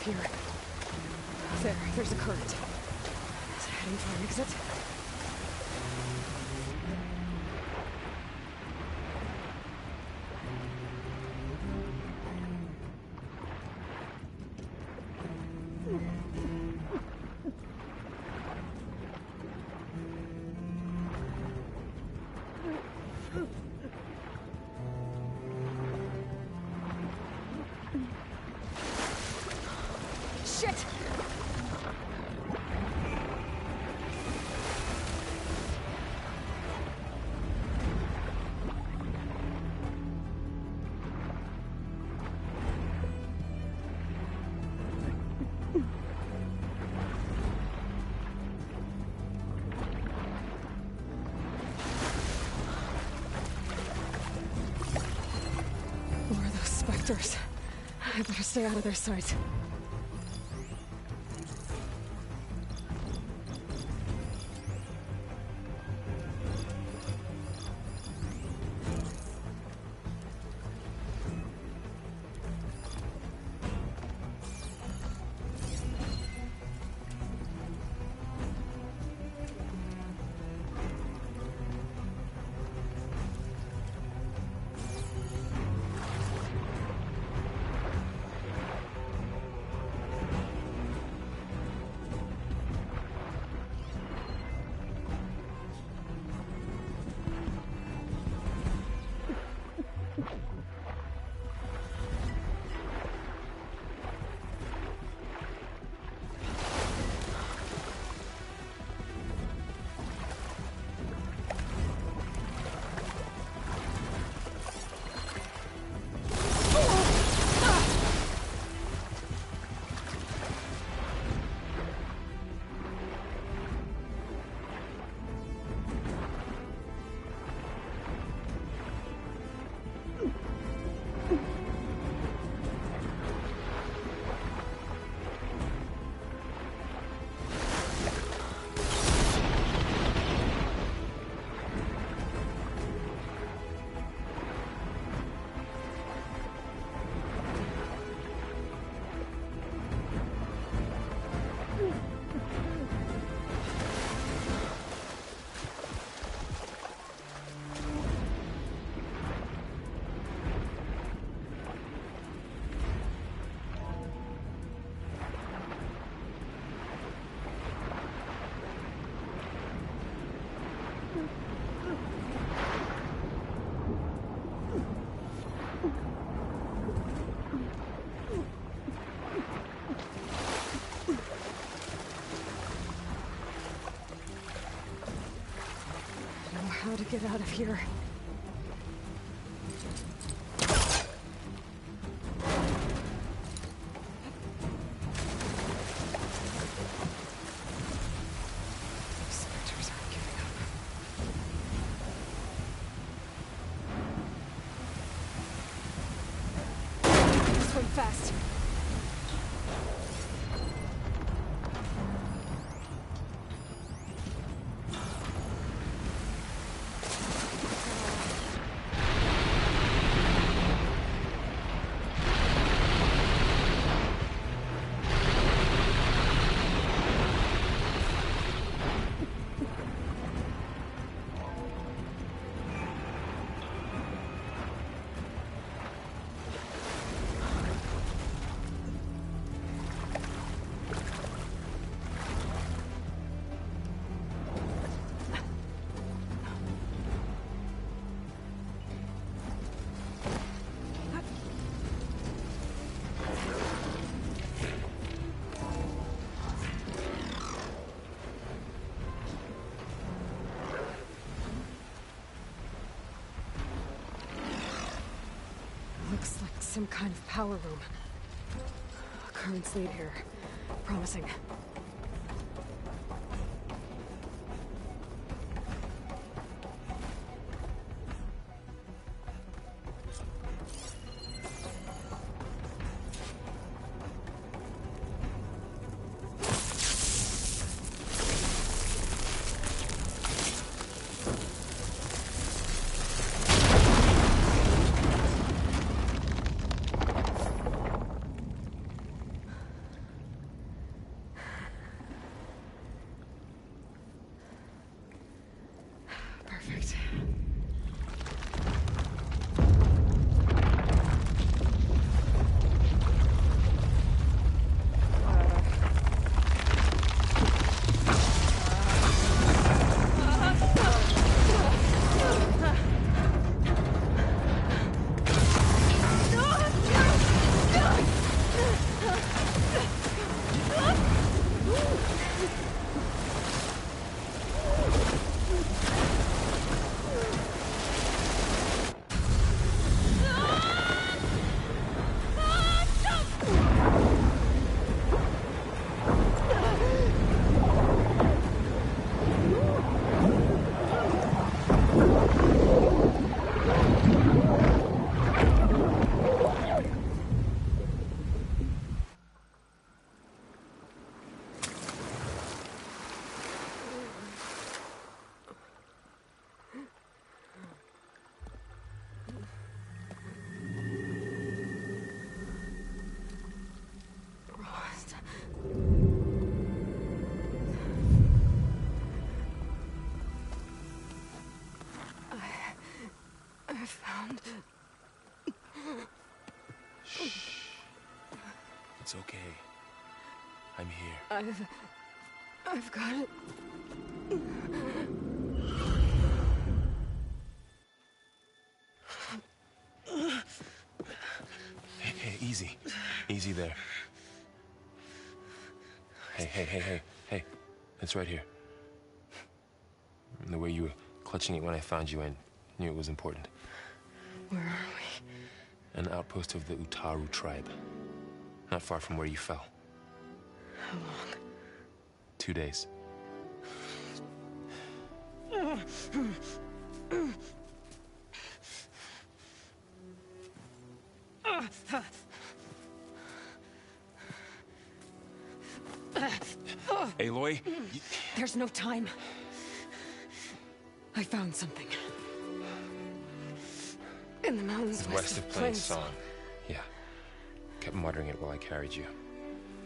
off here. There's a current. Is it heading for an exit? Shit! More of those specters. I better stay out of their sight. How to get out of here. Spectres aren't giving up. Swim fast. Looks like some kind of power room. Currents lead here. Promising. It's okay. I'm here. I've got it. Hey, easy. Easy there. Hey. It's right here. The way you were clutching it when I found you, I knew it was important. Where are we? An outpost of the Utaru tribe. Not far from where you fell. How long? 2 days. Aloy? There's no time. I found something. In the mountains west of Plainsong. Yeah. Kept muttering it while I carried you.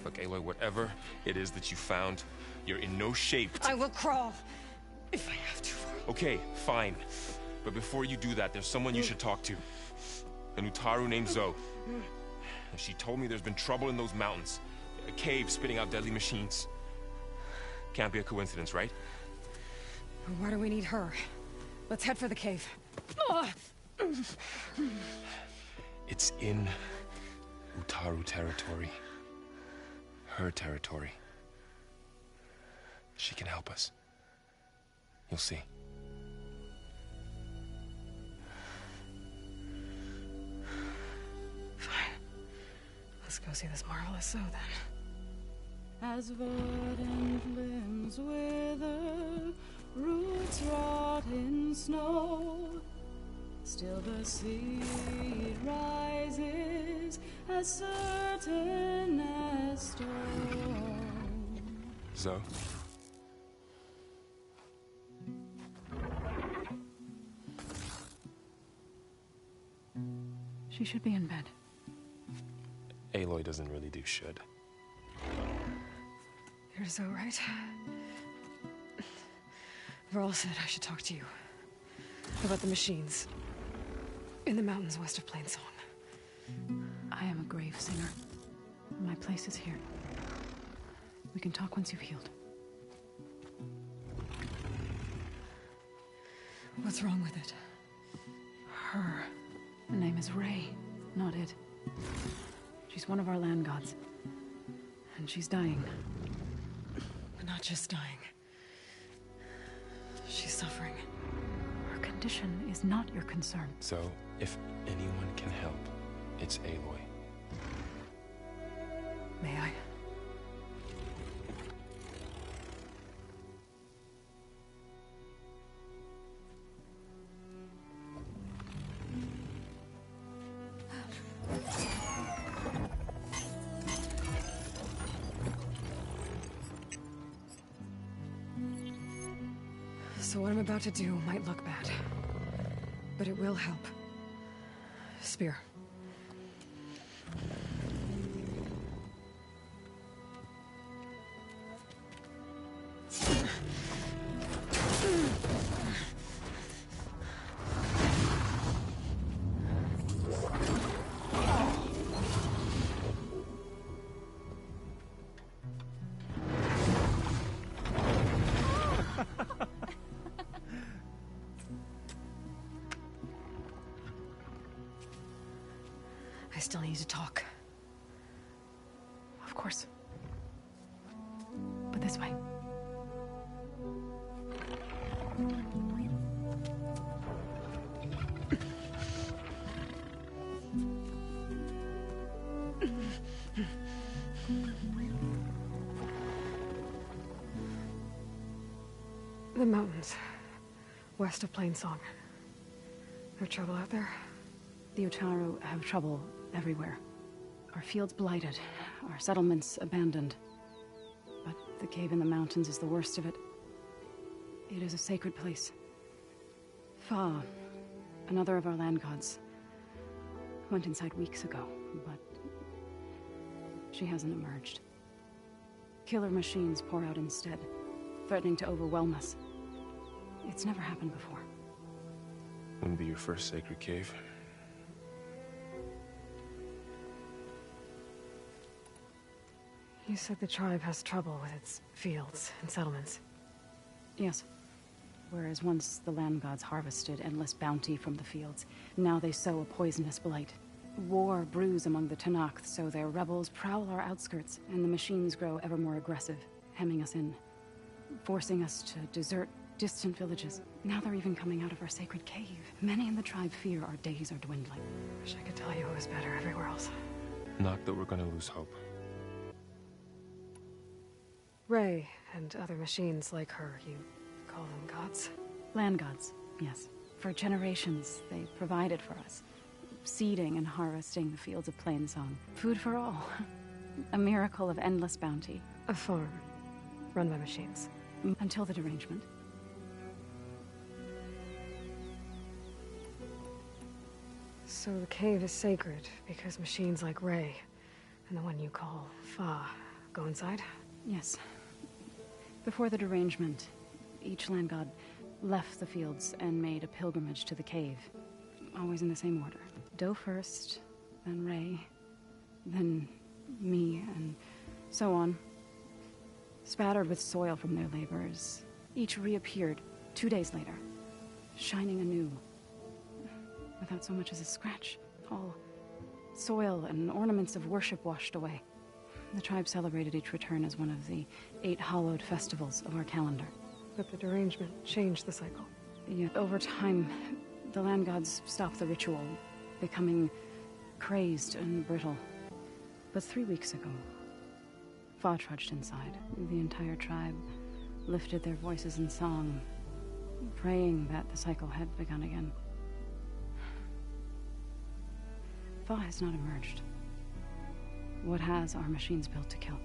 Look, Aloy, whatever it is that you found, you're in no shape to... I will crawl. If I have to. Okay, fine. But before you do that, there's someone you should talk to. An Utaru named Zoe. She told me there's been trouble in those mountains. A cave spitting out deadly machines. Can't be a coincidence, right? Why do we need her? Let's head for the cave. It's in Utaru territory. Her territory. She can help us. You'll see. Fine. Let's go see this marvelous Zoe then. As verdant limbs wither, roots rot in snow, still the seed rises as certain as stone. Zoe? She should be in bed. Aloy doesn't really do should. You're Zoe, right? Varl said I should talk to you. About the machines. In the mountains west of Plainsong. I am a grave singer. My place is here. We can talk once you've healed. What's wrong with it? Her name is Ray, not it. She's one of our land gods. And she's dying. But not just dying. She's suffering. Her condition is not your concern. So, if anyone can help, it's Aloy. May I? So what I'm about to do might look bad, but it will help. Spear. I still need to talk. Of course. But this way. The mountains. West of Plainsong. No trouble out there? The Utaru have trouble everywhere. Our fields blighted, our settlements abandoned. But the cave in the mountains is the worst of it. It is a sacred place. Fa, another of our land gods, went inside weeks ago, but she hasn't emerged. Killer machines pour out instead, threatening to overwhelm us. It's never happened before. Wouldn't be your first sacred cave. You said the tribe has trouble with its fields and settlements. Yes. Whereas once the land gods harvested endless bounty from the fields, now they sow a poisonous blight. War brews among the Tenakth, so their rebels prowl our outskirts, and the machines grow ever more aggressive, hemming us in, forcing us to desert distant villages. Now they're even coming out of our sacred cave. Many in the tribe fear our days are dwindling. Wish I could tell you it was better everywhere else. Not that we're gonna lose hope. Ray and other machines like her, you call them gods? Land gods, yes. For generations, they provided for us, seeding and harvesting the fields of Plainsong. Food for all. A miracle of endless bounty. A farm, run by machines. Until the derangement. So the cave is sacred because machines like Ray and the one you call Fa go inside? Yes. Before the derangement, each land god left the fields and made a pilgrimage to the cave. Always in the same order. Do first, then Ray, then me, and so on. Spattered with soil from their labors, each reappeared 2 days later, shining anew. Without so much as a scratch. All soil and ornaments of worship washed away. The tribe celebrated each return as one of the 8 hallowed festivals of our calendar. But the derangement changed the cycle. Yet over time, the land gods stopped the ritual, becoming crazed and brittle. But 3 weeks ago, Fa trudged inside. The entire tribe lifted their voices in song, praying that the cycle had begun again. Fa has not emerged. What has are machines built to kill?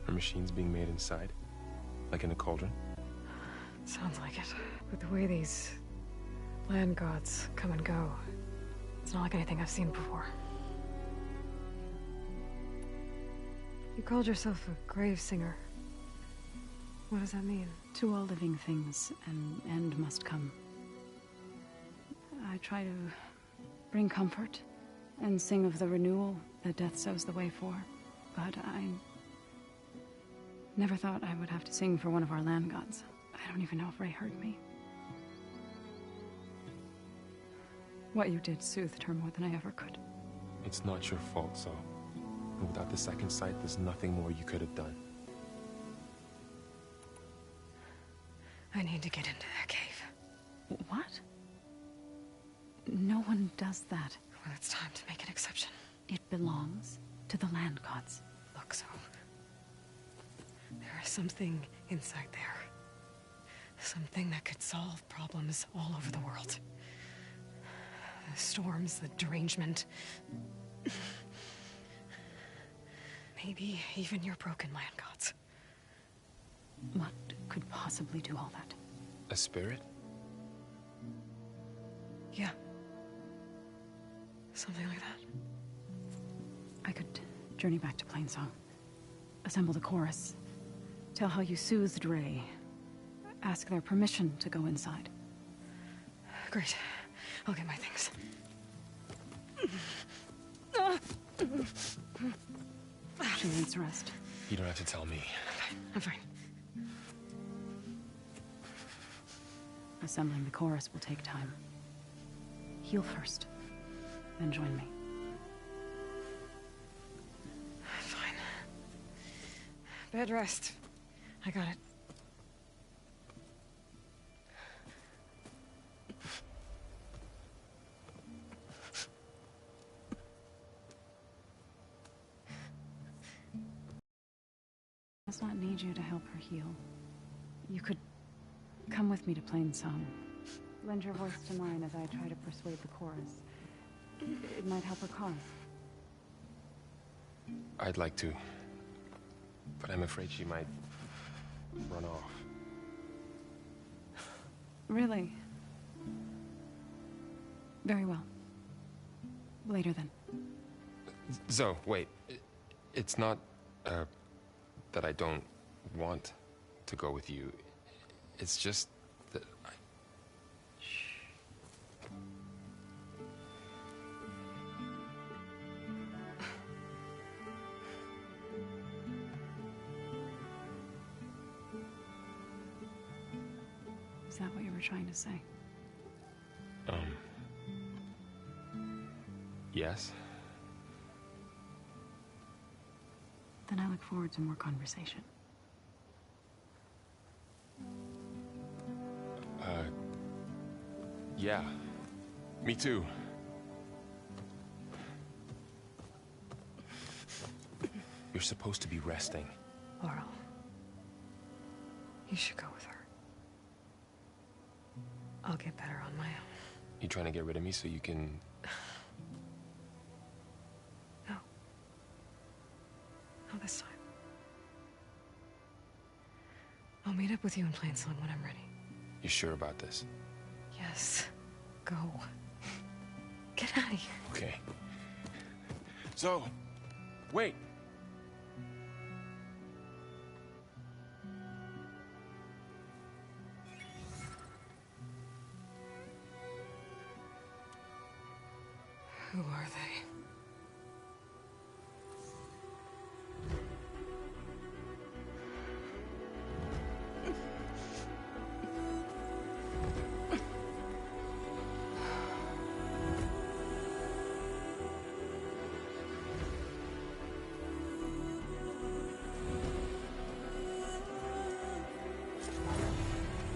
Are machines being made inside? Like in a cauldron? Sounds like it. But the way these land gods come and go, it's not like anything I've seen before. You called yourself a grave singer. What does that mean? To all living things, an end must come. I try to bring comfort and sing of the renewal that death sows the way for. But I never thought I would have to sing for one of our land gods. I don't even know if Ray heard me. What you did soothed her more than I ever could. It's not your fault, Zoe. And without the second sight, there's nothing more you could have done. I need to get into that cave. What? No one does that. Well, it's time to make an exception. It belongs to the land gods. Look, Zoe. There is something inside there. Something that could solve problems all over the world. The storms, the derangement. Maybe even your broken land gods. What could possibly do all that? A spirit? Yeah. Something like that. I could journey back to Plainsong. Assemble the chorus. Tell how you soothed Ray. Ask their permission to go inside. Great. I'll get my things. She needs rest. You don't have to tell me. I'm fine. Assembling the chorus will take time. Heal first, then join me. Fine. Bed rest. I got it. Does not need you to help her heal. You could come with me to Plainsong. Lend your voice to mine as I try to persuade the chorus. It might help her cause. I'd like to, but I'm afraid she might run off. Really? Very well. Later then. Zoe, wait. It's not, that I don't want to go with you. It's just that I... that what you were trying to say? Yes? Then I look forward to more conversation. Yeah. Me too. You're supposed to be resting. Laurel. You should go with her. I'll get better on my own. You trying to get rid of me so you can... No. Not this time. I'll meet up with you in Plainsong when I'm ready. You sure about this? Yes. Go. Get out of here. Okay. So, wait. Who are they?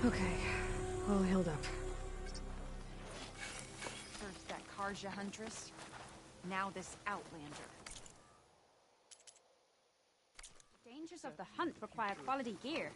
Okay, all healed up. First that Karja Huntress, now this Outlander. The dangers of the hunt require quality gear.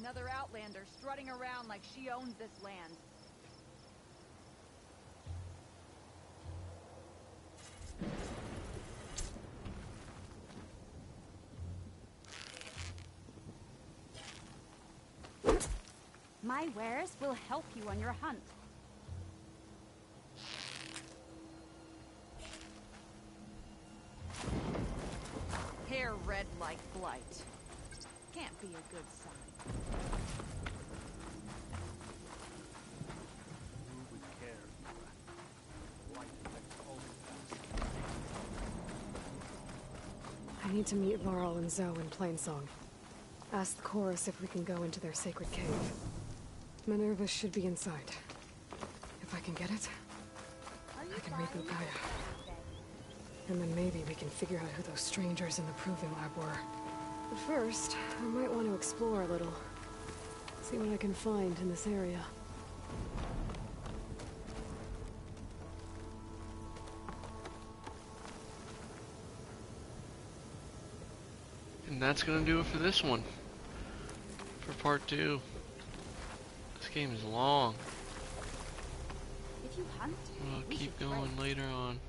Another Outlander strutting around like she owns this land. My wares will help you on your hunt. Hair red like blight. Can't be a good sign. Move with care, Eva. Light affects all I need to meet Varl and Zoe in Plainsong. Ask the chorus if we can go into their sacred cave. Minerva should be inside. If I can get it, I can reboot Gaia. And then maybe we can figure out who those strangers in the Proving Lab were. But first, I might want to explore a little. See what I can find in this area. And that's gonna do it for this one. For part 2. This game is long. If you hunt, We'll keep going later on.